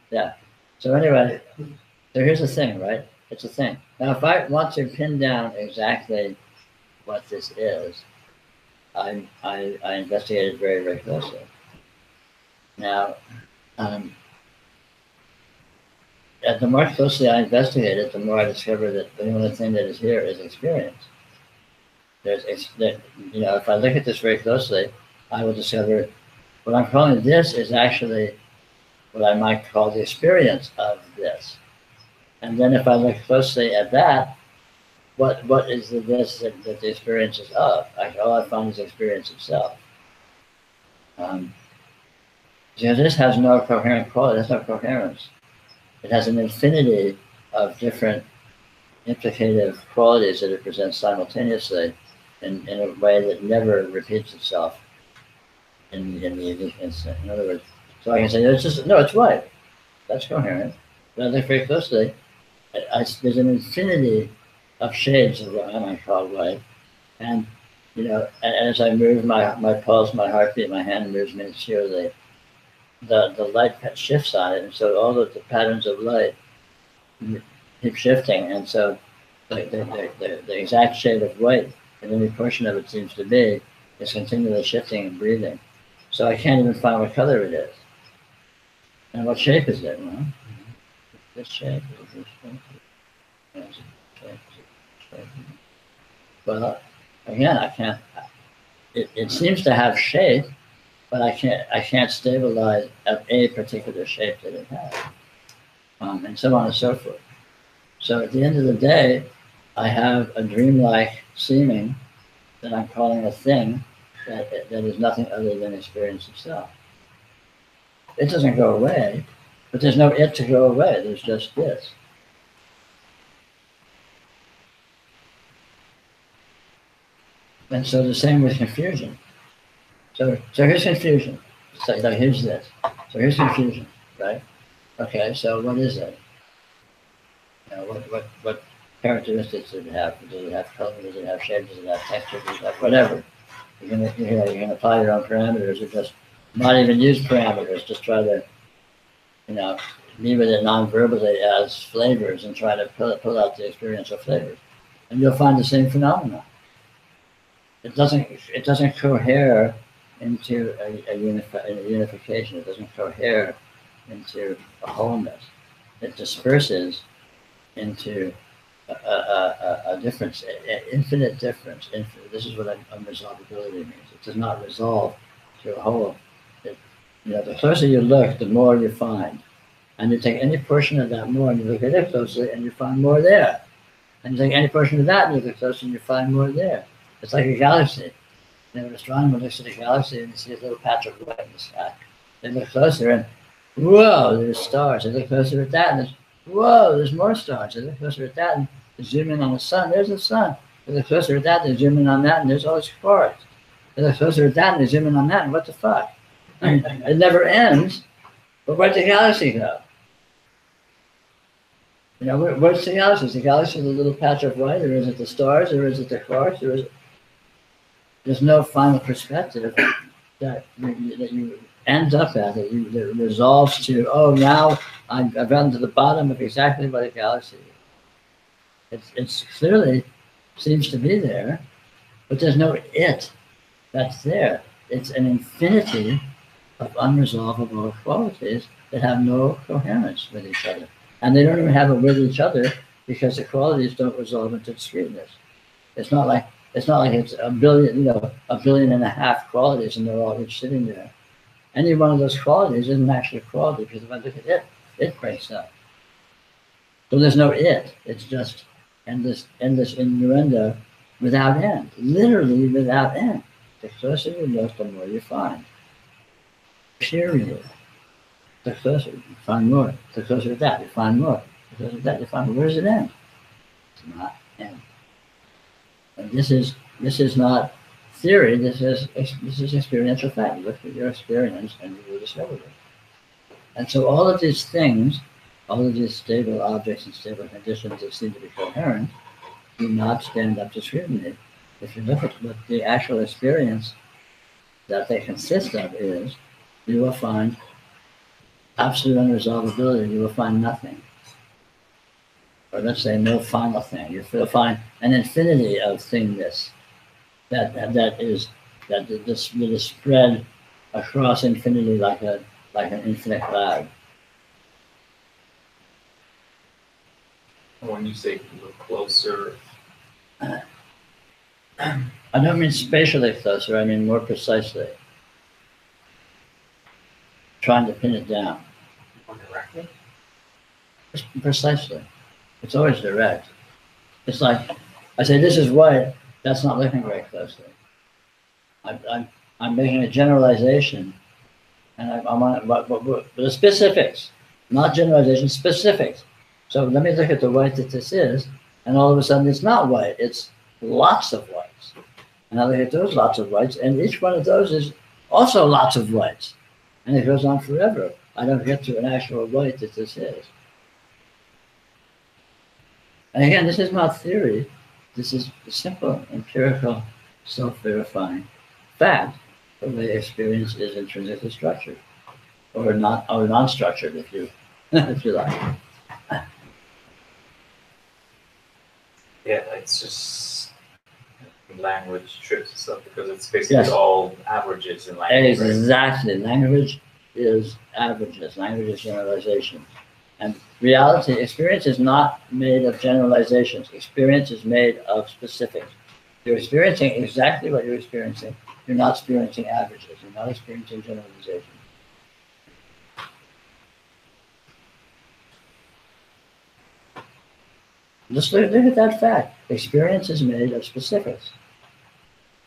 Yeah. So anyway, so here's the thing, right? It's a thing. Now, if I want to pin down exactly what this is, I investigated very, very closely. Now, the more closely I investigated, the more I discovered that the only thing that is here is experience. If I look at this very closely, I will discover what I'm calling this is actually what I might call the experience of this. And then if I look closely at that, what is the this that the experience is of? All I find is the experience itself. This has no coherent quality, it has no coherence. It has an infinity of different implicative qualities that it presents simultaneously in a way that never repeats itself in the unique instant. In other words, so I can say, it's white. That's coherent. But I look very closely, there's an infinity of shades of what I might call white. And, as I move my pulse, my heartbeat, my hand moves minusculely, the light shifts on it, and so all of the patterns of light keep shifting, and so the exact shade of white in any portion of it seems to be is continually shifting and breathing. So I can't even find what color it is. And what shape is it? Well, this shape is this shape. Well, again, I can't. It seems to have shape, but I can't stabilize a particular shape that it has, and so on and so forth. So at the end of the day, I have a dreamlike seeming that I'm calling a thing that is nothing other than experience itself. It doesn't go away, but there's no it to go away. There's just this. And so the same with confusion. So here's confusion. So here's this. So here's confusion, right? Okay, so what is it? What characteristics does it have? Does it have color? Does it have shape? Does it have texture? Does it have whatever? You can apply your own parameters, or just not even use parameters. Just try to, be with it non-verbally as flavors and try to pull out the experience of flavors, and you'll find the same phenomena. It doesn't cohere into a unification. It doesn't cohere into a wholeness. It disperses into a difference, an infinite difference. This is what unresolvability means. It does not resolve to a whole. The closer you look, the more you find. And you take any portion of that more and you look at it closely and you find more there. And you take any portion of that and you look closely and you find more there. It's like a galaxy. An astronomer looks at a galaxy and he sees a little patch of white in the sky. They look closer and, whoa, there's stars. They look closer at that and there's, whoa, there's more stars. They look closer at that and they zoom in on the sun. There's the sun. They look closer at that, they zoom in on that and there's all these stars. They look closer at that and they zoom in on that and what the fuck? I mean, it never ends, but where'd the galaxy go? Where's the galaxy? Is the galaxy the little patch of white, or is it the stars, or is it the quarks, or is it... There's no final perspective that you end up at, that resolves to, oh, now I've gotten to the bottom of exactly what a galaxy is. It's clearly seems to be there, but there's no it that's there. It's an infinity of unresolvable qualities that have no coherence with each other. And they don't even have it with each other because the qualities don't resolve into discreteness. It's not like it's a billion, a billion and a half qualities and they're all each sitting there. Any one of those qualities isn't actually a quality because if I look at it breaks up. So there's no it. It's just endless innuendo without end, literally without end. The closer you look, the more you find. Period. The closer you find more. The closer to that, you find more. The closer to that, you find more. Where does it end? It's not end. And this is not theory. This is experiential fact. Look at your experience, and you will discover it. And so all of these things, all of these stable objects and stable conditions that seem to be coherent, do not stand up to scrutiny. If you look at what the actual experience that they consist of is, you will find absolute unresolvability. You will find nothing. Or let's say no final thing. You will find an infinity of thingness that is spread across infinity like an infinite cloud. When you say look closer, I don't mean spatially closer, I mean more precisely. Trying to pin it down. More directly? Precisely. It's always direct. It's like, I say this is white, that's not looking very closely. I'm making a generalization, and I want but the specifics, not generalization, specifics. So let me look at the white that this is, and all of a sudden it's not white, it's lots of whites. And I look at those lots of whites, and each one of those is also lots of whites. And it goes on forever. I don't get to an actual white that this is. And again, this is not theory. This is simple, empirical, self-verifying fact. The way experience is intrinsically structured, or non-structured, if you like. Yeah, it's just language trips and stuff because it's basically all averages in language. Exactly. Right? Language is averages. Language is generalizations. And reality, experience is not made of generalizations. Experience is made of specifics. You're experiencing exactly what you're experiencing. You're not experiencing averages. You're not experiencing generalizations. Just look at that fact. Experience is made of specifics.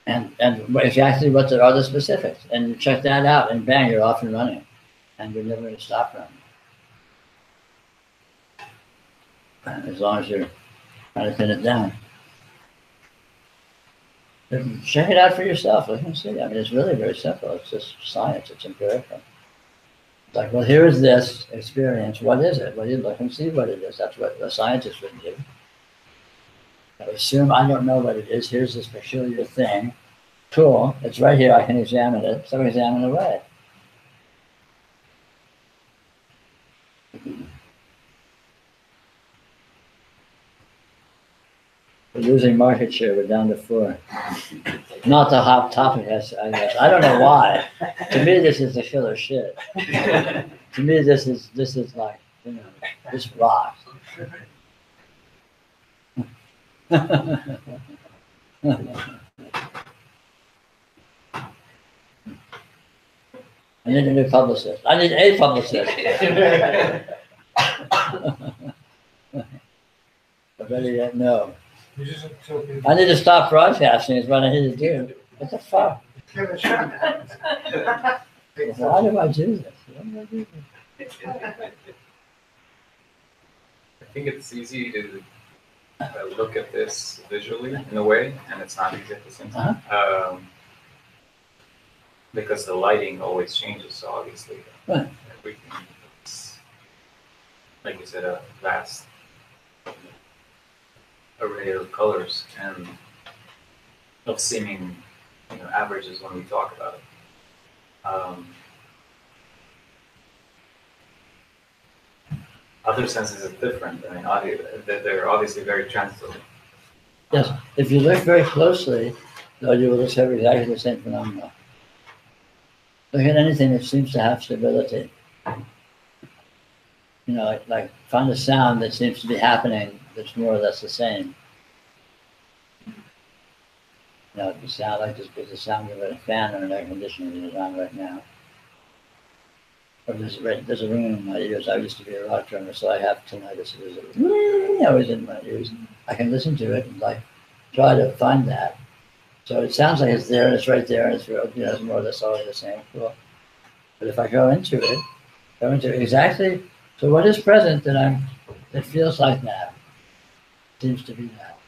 And exactly what are the specifics. And you check that out and bang, you're off and running. And you're never going to stop running. As long as you're trying to pin it down. Check it out for yourself. Look and see. I mean, it's really very simple. It's just science. It's empirical. It's like, well, here is this experience. What is it? Well, you look and see what it is. That's what a scientist would do. I assume I don't know what it is. Here's this peculiar thing. Cool, it's right here, I can examine it, so examine away. We're losing market share, we're down to 4. Not the hot topic, I guess. I don't know why. To me, this is the killer shit. To me, this is like, you know, this rocks. I need a new publicist. I need a publicist. But better yet, no. You just have to tell people. I need to stop broadcasting is what I need to do. What the fuck? Give it a shot. Why do I do this? Why do I do this? I think it's easy to look at this visually in a way, and it's not easy at the same time. Because the lighting always changes, so obviously Right. everything is, like you said, a vast array of colors and of seeming, averages when we talk about it. Other senses are different. I mean, they're obviously very transitory. Yes, if you look very closely, though, you will discover exactly the same phenomena. Look at anything that seems to have stability. Like find a sound that seems to be happening that's more or less the same. The sound like this is the sound of a fan or an air conditioning that is on right now. Or there's a ringing in my ears. I used to be a rock drummer, so I have tinnitus. There's a ring always in my ears. I can listen to it and try to find that. So it sounds like it's there and it's right there and it's it's more or less always the same. Cool. But if I go into exactly, so what is present that feels like that, seems to be that.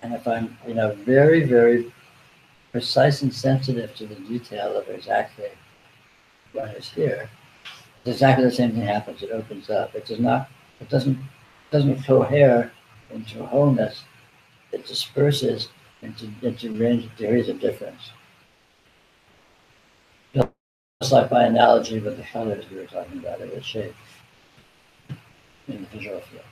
And if I'm, very, very precise and sensitive to the detail of exactly what is here, exactly the same thing happens. It opens up. It doesn't cohere into a wholeness. It disperses into range of degrees of difference. Just like by analogy with the colors we were talking about, it was shape in the visual field.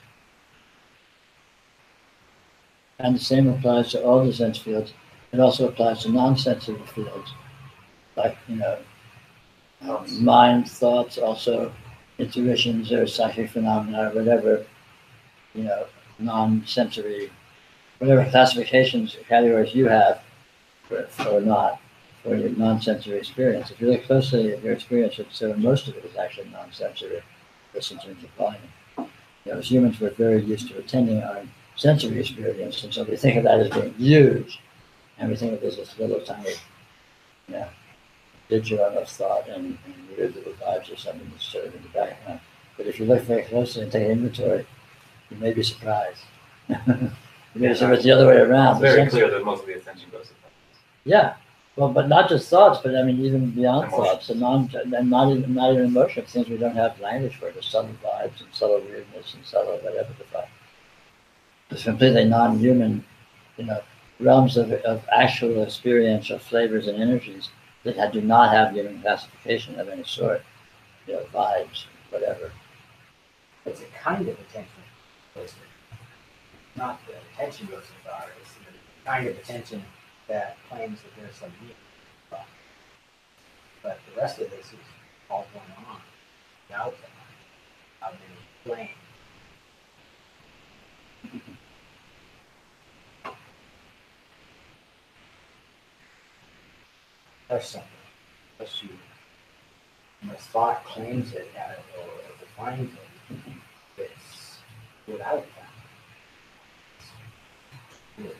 And the same applies to all the sense fields. It also applies to non-sensitive fields, like, mind, thoughts, also intuitions or psychic phenomena, or whatever, non-sensory, whatever classifications or categories you have or not for your non-sensory experience. If you look closely at your experience, so most of it is actually non-sensory, just in terms of volume. As humans, we're very used to attending our sensory experience, and so we think of that as being huge, and we think of this as little tiny, digital of thought and weird little vibes or something that's sort of in the background. But if you look very closely and take inventory, you may be surprised. Because if it's the other way around. It's very clear that most of the attention goes to thoughts. Yeah, well, but not just thoughts, but I mean even beyond thoughts, and not even emotions, things we don't have language for, just subtle vibes and subtle weirdness and subtle whatever the fuck. It's completely non-human, realms of actual experiential flavors and energies that do not have human classification of any sort, vibes, whatever. It's a kind of attention goes to, not the attention goes to the artist, the kind of attention that claims that there's some meaning. But the rest of this is all going on without them, without any blame. There's something, unless thought claims it or defines it, it's without that. It is.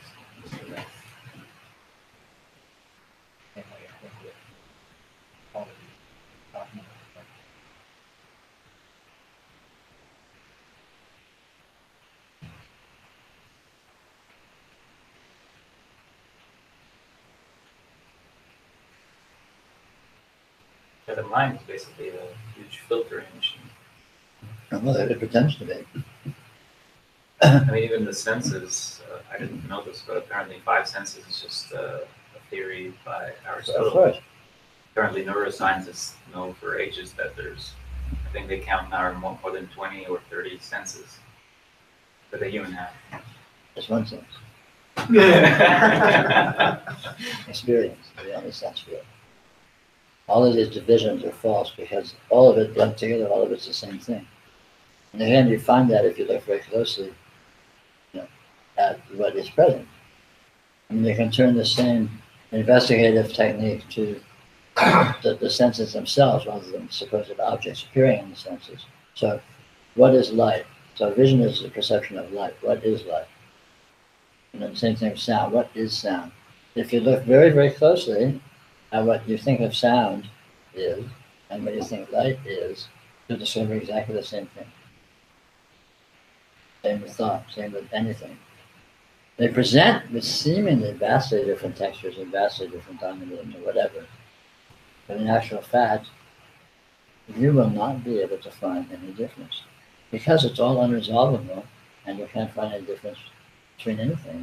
Anyway, I think we're probably talking about that. Yeah, the mind is basically a huge filtering machine. Well, it pretends to be. I mean, even the senses, I didn't know this, but apparently 5 senses is just a theory by Of Aristotle. course. Currently, neuroscientists know for ages that there's, I think they count now more than 20 or 30 senses that a human has. That's one sense. Experience, the only sense for it. All of these divisions are false because all of it blended together, all of it's the same thing. And again, you find that if you look very closely, at what is present. I mean, you can turn the same investigative technique to the senses themselves rather than supposed objects appearing in the senses. So, what is light? So, vision is the perception of light. What is light? And then the same thing with sound. What is sound? If you look very, very closely at what you think of sound is and what you think light is, you'll discover exactly the same thing. Same with thought, same with anything. They present with seemingly vastly different textures and vastly different dynamism or whatever. But in actual fact, you will not be able to find any difference because it's all unresolvable and you can't find any difference between anything.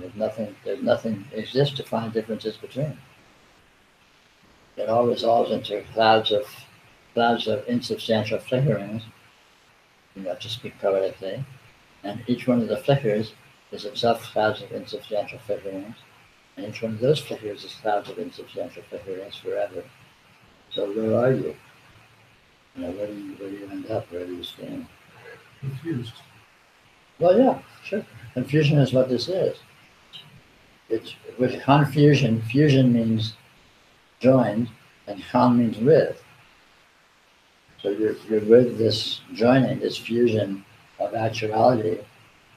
There's nothing exists to find differences between. It all resolves into clouds of insubstantial flickerings, to speak poetically, and each one of the flickers is itself clouds of insubstantial flickerings, and each one of those flickers is clouds of insubstantial flickerings forever. So where are you? Where do you end up? Where do you stand? Confused. Well, yeah, sure. Confusion is what this is. It's with confusion. Fusion means joined, and con means with. So you're with this joining, this fusion of actuality,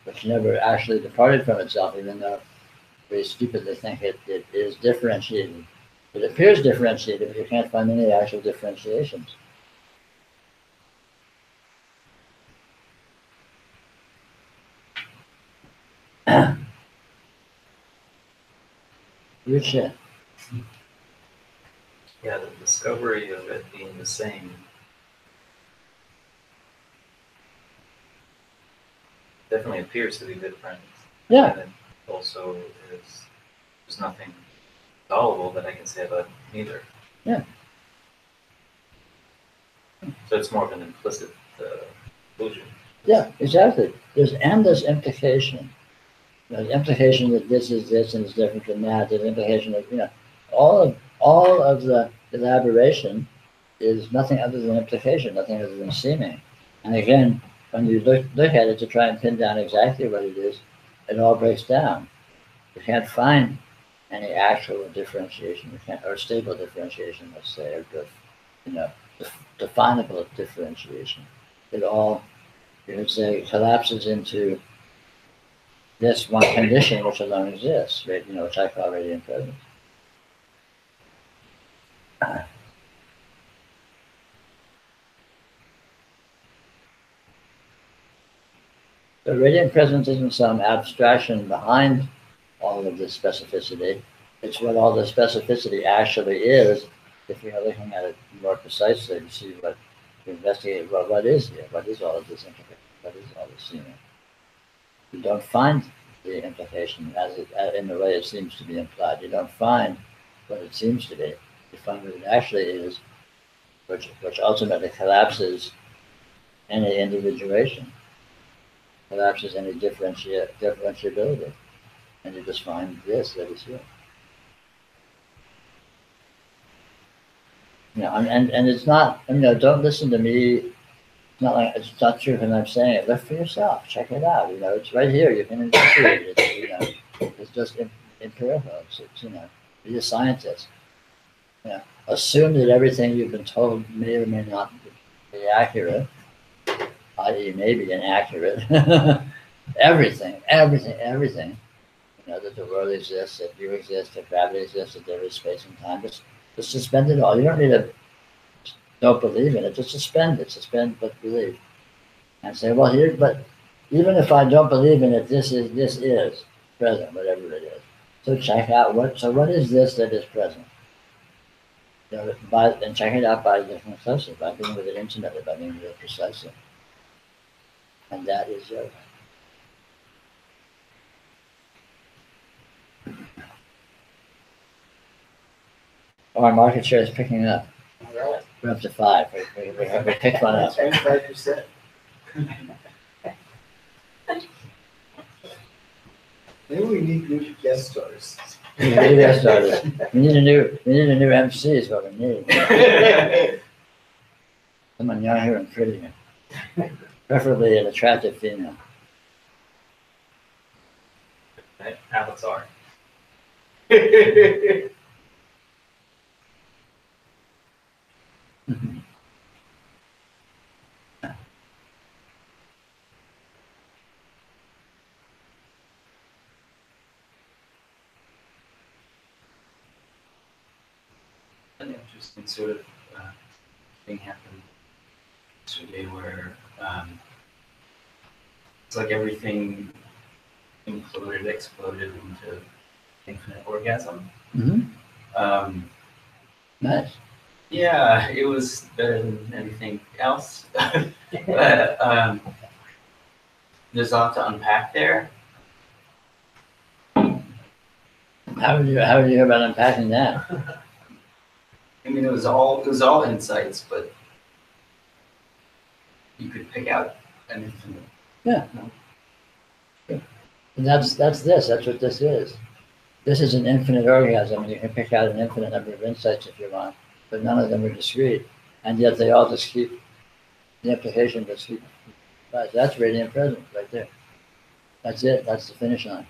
which never actually departed from itself, even though we stupidly think it is differentiated. It appears differentiated, but you can't find any actual differentiations. Good shit. Yeah, the discovery of it being the same definitely appears to be different. Yeah. And it also there's nothing knowledgeable that I can say about neither. Yeah. So it's more of an implicit illusion. Yeah, exactly. There's endless implication. The implication that this is this and is different from that. There's implication of all of the elaboration is nothing other than implication, nothing other than seeming. And again, when you look at it to try and pin down exactly what it is, it all breaks down. You can't find any actual differentiation, or stable differentiation, let's say, or definable differentiation. It all, you could say, collapses into this one condition which alone exists, right? Which I call radiant presence. The radiant presence isn't some abstraction behind all of this specificity. It's what all the specificity actually is. If you're looking at it more precisely to see what to investigate, what is here? What is all of this implication? What is all this seeming? You don't find the implication in the way it seems to be implied. You don't find what it seems to be. You find what it actually is, which ultimately collapses any individuation, collapses any differentiability, and you just find this that is here. And it's not. Don't listen to me. It's not true when I'm saying it. Look for yourself. Check it out. It's right here. You can investigate it. It's just empirical. It's be a scientist. Assume that everything you've been told may or may not be accurate, i.e., maybe inaccurate. everything. That the world exists, that you exist, that gravity exists, that there is space and time. Just suspend it all. You don't need to. Don't believe in it. Just suspend it. Suspend but believe, and say, well, here. But even if I don't believe in it, this is present, whatever it is. So check out what is this that is present. And check it out by looking closely, by being with it intimately, by being with it precisely, and that is yoga. Our market share is picking up. All right. We're up to 5. We picked one up. 25%. Maybe we need new guest stars. We need to get started. We need a new MC is what we need. Someone young here and pretty. Preferably an attractive female. Avatar. An interesting sort of thing happened yesterday where it's like everything exploded into infinite orgasm. Mm-hmm. Nice. Yeah, it was better than anything else. But there's a lot to unpack there. How would you hear about unpacking that? I mean, it was all insights, but you could pick out an infinite. Yeah. And that's what this is. This is an infinite orgasm, and you can pick out an infinite number of insights if you want, but none of them are discrete, and yet they all just keep the implication just keep. Right, that's radiant presence right there. That's it. That's the finish line.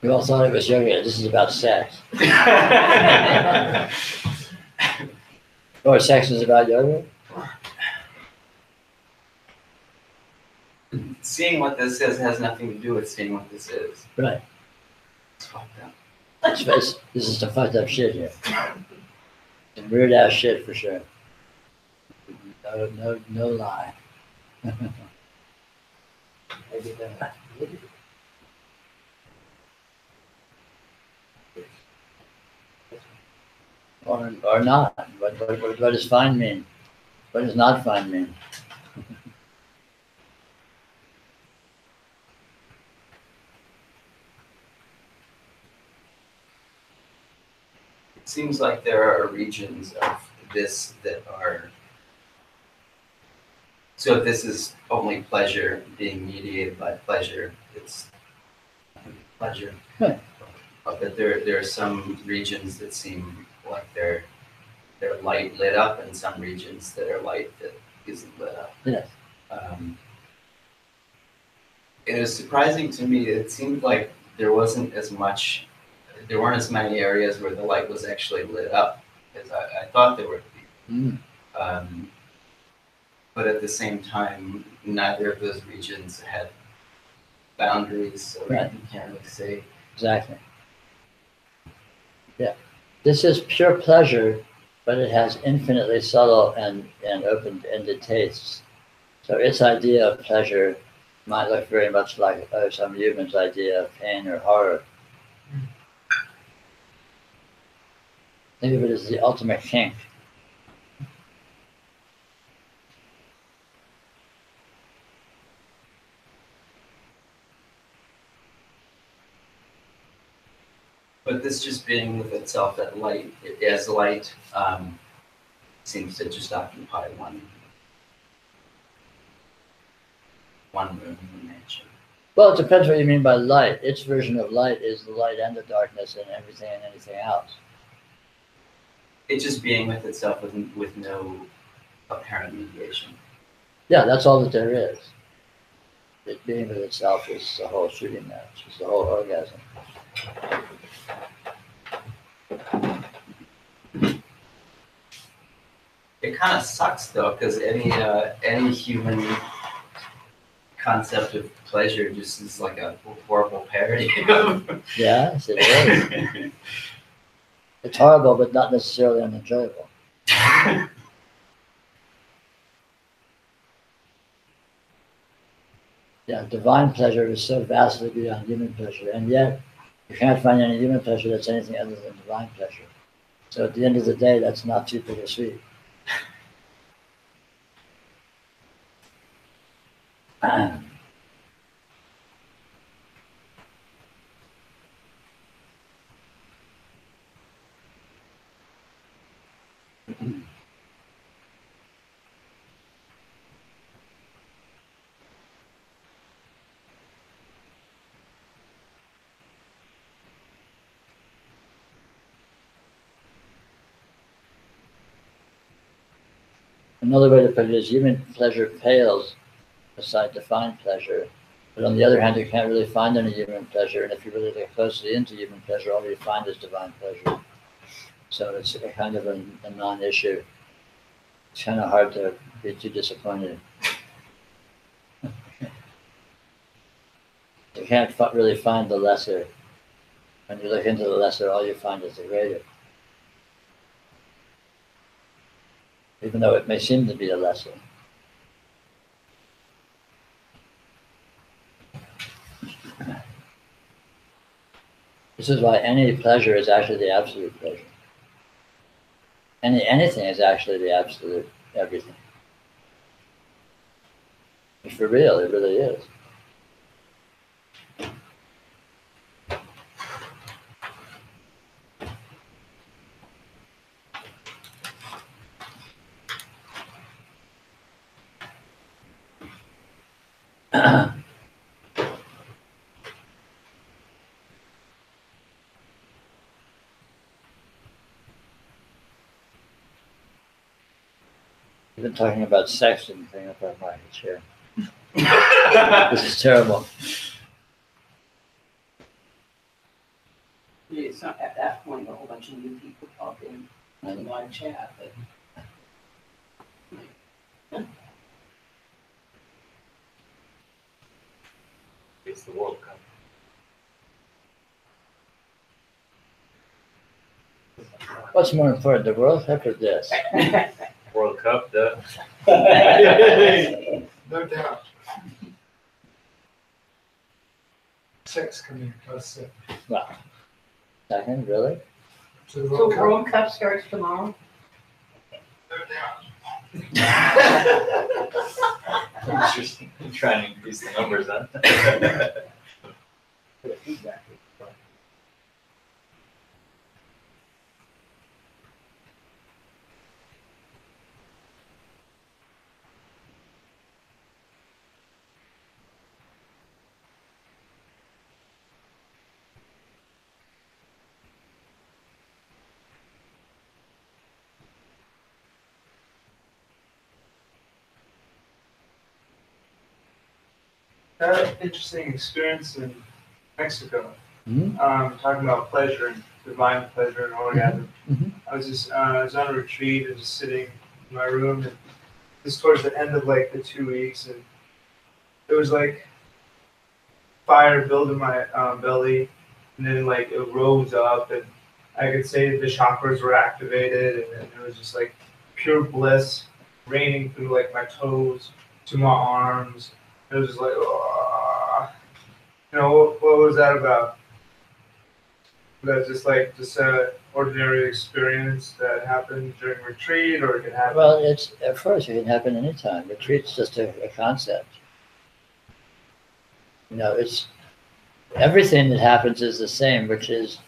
We all thought it was yoga. This is about sex. Or sex is about yoga? Seeing what this is has nothing to do with seeing what this is. Right. It's fucked up. This is some fucked up shit here. Some weird ass shit for sure. No lie. Maybe that. Or not. What does fine mean? What does not fine mean? It seems like there are regions of this that are. So if this is only pleasure being mediated by pleasure, it's pleasure. Right. But there are some regions that seem like they're light lit up, and some regions that are light that isn't lit up. Yes. It was surprising to me. It seemed like there weren't as many areas where the light was actually lit up as I thought there would be. Mm. But at the same time, neither of those regions had boundaries, so Right. you can't really say. Exactly. Yeah. This is pure pleasure, but it has infinitely subtle and open-ended tastes. So its idea of pleasure might look very much like some human's idea of pain or horror. Think of it as the ultimate kink. But this just being with itself as light seems to just occupy one room in the mansion. Well, it depends what you mean by light. Its version of light is the light and the darkness and everything and anything else. It's just being with itself with no apparent mediation. Yeah, that's all that there is. It being with itself is the whole shooting match, is the whole orgasm. It kind of sucks though, because any human concept of pleasure just is like a horrible parody. Yes, it is. It's horrible, but not necessarily unenjoyable. Yeah, divine pleasure is so vastly beyond human pleasure, and yet you can't find any human pleasure that's anything other than divine pleasure. So at the end of the day, that's not too bittersweet. Another way to put it is human pleasure pales beside divine pleasure. But on the other hand, you can't really find any human pleasure. And if you really look closely into human pleasure, all you find is divine pleasure. So it's a kind of a non-issue. It's kind of hard to be too disappointed. You can't really find the lesser. When you look into the lesser, all you find is the greater. Even though it may seem to be a lesser. This is why any pleasure is actually the absolute pleasure. Anything is actually the absolute everything. For real, it really is. We've been talking about sex and bringing up our markets here. This is terrible. Yeah, it's not at that point a whole bunch of new people pop in on the live chat, but It's the World Cup. What's more important, the World Cup or this? World Cup, duh. No doubt. Sex coming close second Wow. Second, really? to the so World Cup. World Cup starts tomorrow. No doubt. Interesting. Trying to increase the numbers, huh? Exactly. I had an interesting experience in Mexico. Mhm. Talking about pleasure and divine pleasure and orgasm. Mhm. I was on a retreat and just sitting in my room, and this towards the end of like the 2 weeks, and it was like fire built in my belly, and then like it rose up, and I could say the chakras were activated, and then it was just like pure bliss raining through like my toes to my arms. It was just like, oh. You know, what was that about? Was that just like an ordinary experience that happened during retreat, or it could happen? Well, it's, of course, it can happen anytime. Retreat's just a concept. You know, it's everything that happens is the same, which is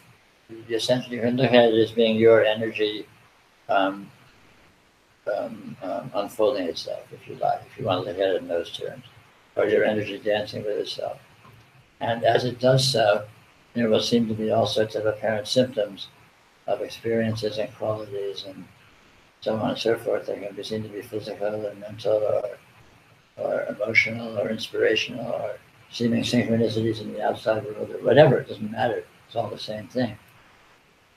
essentially you can look at it as being your energy unfolding itself, if you like, if you want to look at it in those terms, or your energy dancing with itself. And as it does so, there will seem to be all sorts of apparent symptoms of experiences and qualities and so on and so forth. They can be seen to be physical or mental or emotional or inspirational or seeming synchronicities in the outside world or whatever. It doesn't matter. It's all the same thing.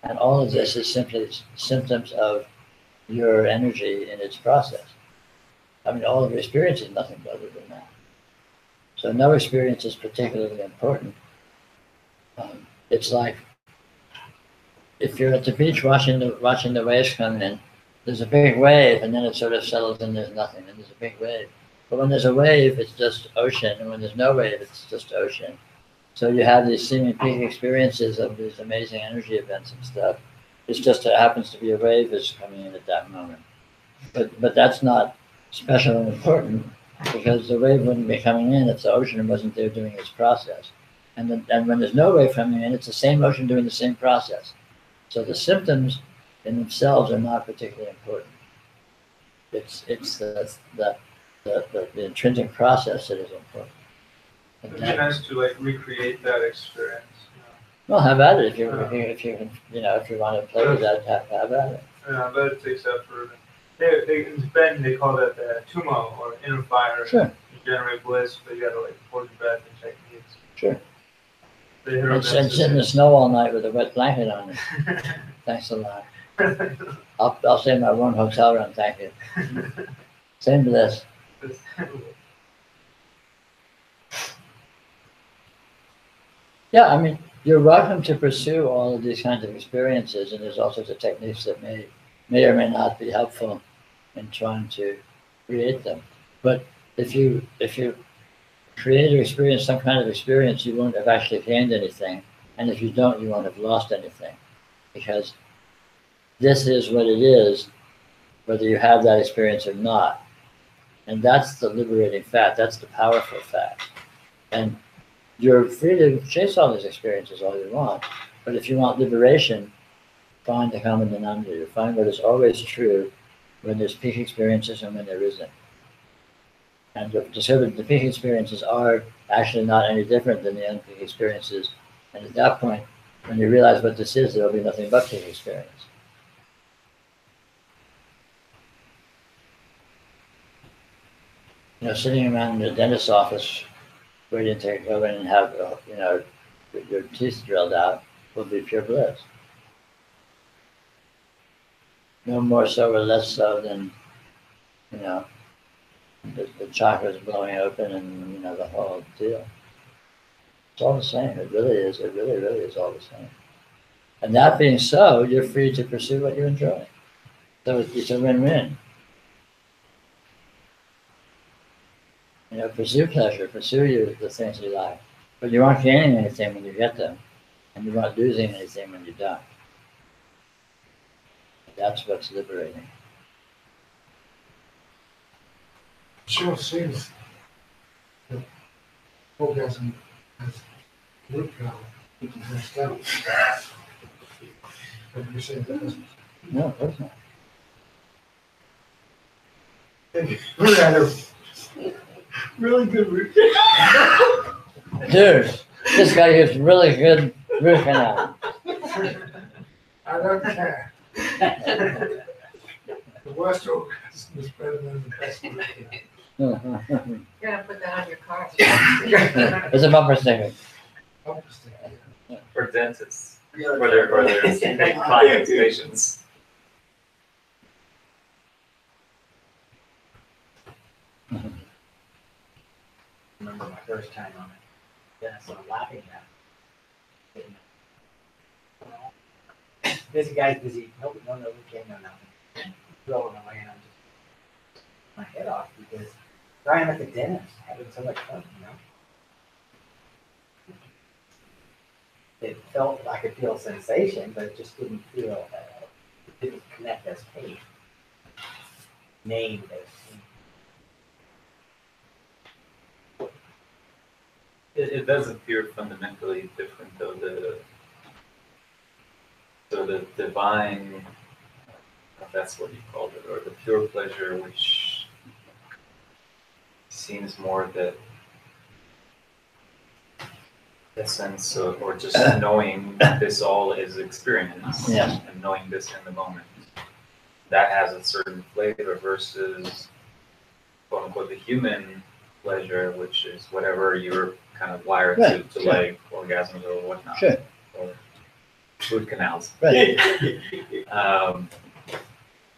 And all of this is simply symptoms of your energy in its process. I mean, all of your experience is nothing other than that. So no experience is particularly important. It's like if you're at the beach watching the waves come in, there's a big wave and then it sort of settles and there's nothing, and there's a big wave. But when there's a wave, it's just ocean, and when there's no wave, it's just ocean. So you have these seeming peak experiences of these amazing energy events and stuff. It's just it happens to be a wave is coming in at that moment. But that's not special and important because the wave wouldn't be coming in if the ocean wasn't there doing its process. And when there's no wave coming in, it's the same ocean doing the same process. So the symptoms in themselves are not particularly important. It's the intrinsic process that is important. It'd be nice to like recreate that experience. Well, have at it if you want to play with that. Have at it. Yeah, but it takes effort. In Japan, they call that the tumo or inner fire. Sure. You generate bliss, but you gotta like hold your breath and techniques. Sure. And sit in the snow all night with a wet blanket on it. Thanks a lot. I'll save my one hotel room, thank you. Same bliss. Yeah, I mean, you're welcome to pursue all of these kinds of experiences, and there's all sorts of techniques that may or may not be helpful in trying to create them. But if you create or experience some kind of experience, you won't have actually gained anything, and if you don't, you won't have lost anything, because this is what it is, whether you have that experience or not. And that's the liberating fact. That's the powerful fact. And you're free to chase all these experiences all you want, but if you want liberation, find the common denominator. Find what is always true when there's peak experiences and when there isn't. And discover that the peak experiences are actually not any different than the unpeak experiences. And at that point, when you realize what this is, there will be nothing but peak experience. Sitting around in the dentist's office, waiting to go in and have, your teeth drilled out will be pure bliss. No more so or less so than, the chakras blowing open and, the whole deal. It's all the same. It really is. It really, really is all the same. And that being so, you're free to pursue what you enjoy. So it's a win-win. Pursue pleasure, pursue the things you like. But you aren't gaining anything when you get them, and you're not losing anything when you don't. That's what's liberating. Sure seems that orgasm has root power has down. But you're saying that doesn't. No, of course not. Really good root. Dude, this guy gives really good root canal. I don't care. The worst orgasm is better than the best root canal. You're gonna put that on your car. It's a bumper sticker. Obviously, yeah. Or dentists, or their clients, patients. I remember my first time on it. Yeah, so I'm laughing at it. Busy guy's busy. No, okay, no, nothing. Rolling away, and I'm just my head off because here I am at the dentist having so much fun, It felt like I could feel a sensation, but it just didn't feel, it didn't connect as pain. Named as pain. It does appear fundamentally different, though. The divine, if that's what you called it, or the pure pleasure, which seems more the sense of, or just knowing this all is experience, Yes. and knowing this in the moment. That has a certain flavor versus, quote unquote, the human pleasure, which is whatever you're kind of wired Right, to sure. like orgasms or whatnot, Sure. or root canals. Right.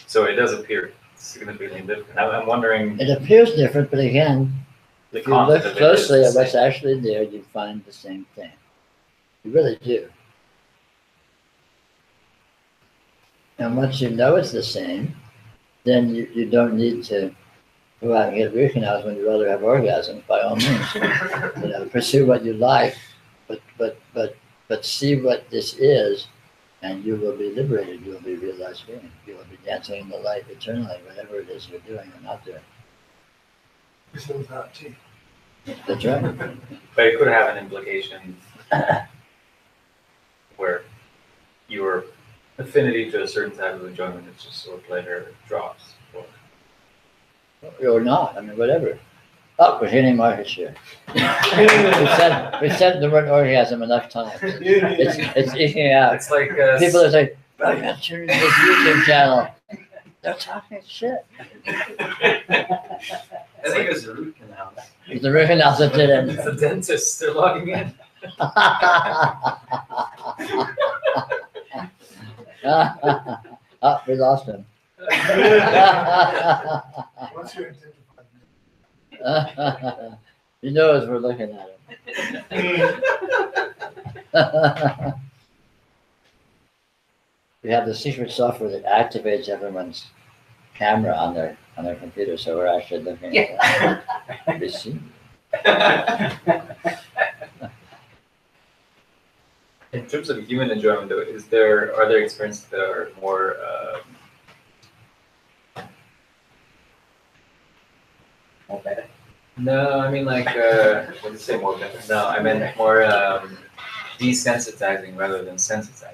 So it does appear significantly different. I'm wondering It appears different, but again, the if you look concept of it closely is at the what's same. actually there, you find the same thing. You really do. And once you know it's the same, then you don't need to go out and get root canals when you'd rather have orgasms, by all means. Pursue what you like, but see what this is, and you will be liberated. You will be realized being. You will be dancing in the light eternally, whatever it is you're doing or not doing. This is without tea. That's right. But it could have an implication where your affinity to a certain type of enjoyment is just or pleasure drops. Or not. I mean, whatever. Oh, we're hitting market share. We've said the word orgasm enough times. It's eking out. It's like People are saying, "I got tuned into this YouTube channel." They're talking shit. I think it's a root canal. It's the root canals that did it. it's the dentist. They're logging in. Oh, we lost him. What's your intention? He knows we're looking at him. We have the secret software that activates everyone's camera on their computer, so we're actually looking at it. We see. In terms of human enjoyment, though, are there experiences that are more More better. No, I mean like what did you say more better? No, I meant more desensitizing rather than sensitizing.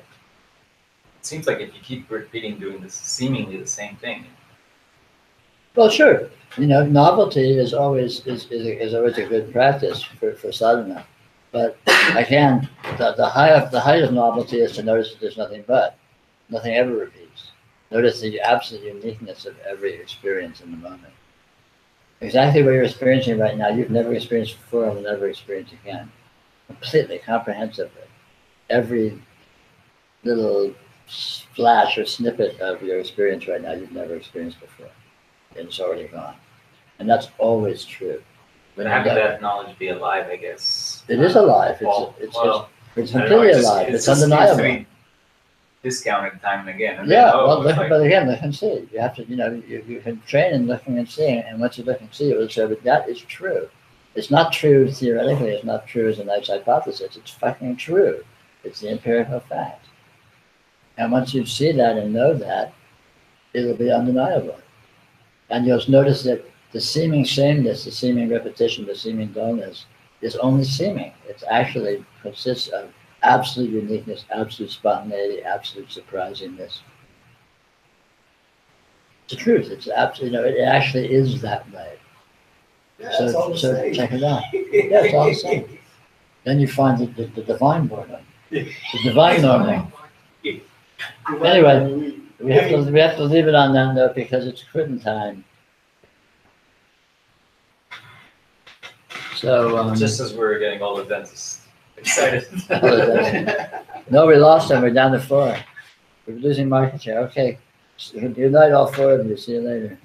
It seems like if you keep repeating doing this seemingly the same thing. Well, sure. Novelty is always a good practice for sadhana. But again, the height of novelty is to notice that there's nothing but. Nothing ever repeats. Notice the absolute uniqueness of every experience in the moment. Exactly what you're experiencing right now, you've never experienced before and will never experience again. Completely, comprehensively. Every little flash or snippet of your experience right now, you've never experienced before. It's already gone. And that's always true. But having that knowledge be alive, I guess. It is alive. It's completely alive. It's undeniable. Discounted time and again. And yeah, then, but again, look and see. You have to, you can train in looking and seeing, and once you look and see, it will show that that is true. It's not true theoretically. It's not true as a nice hypothesis. It's fucking true. It's the empirical fact. And once you see that and know that, it'll be undeniable. And you'll notice that the seeming sameness, the seeming repetition, the seeming dullness is only seeming. It actually consists of absolute uniqueness, absolute spontaneity, absolute surprisingness. It's the truth. It's absolutely, it actually is that way. Yeah, so check it out. Yeah, it's all the same. Then you find the divine boredom, the divine norming. Anyway, we have to leave it on that note because it's quitting time. So just as we're getting all the dentists excited. No, we lost them. We're down to 4. We're losing market share. Okay. Good night, all 4 of you. See you later.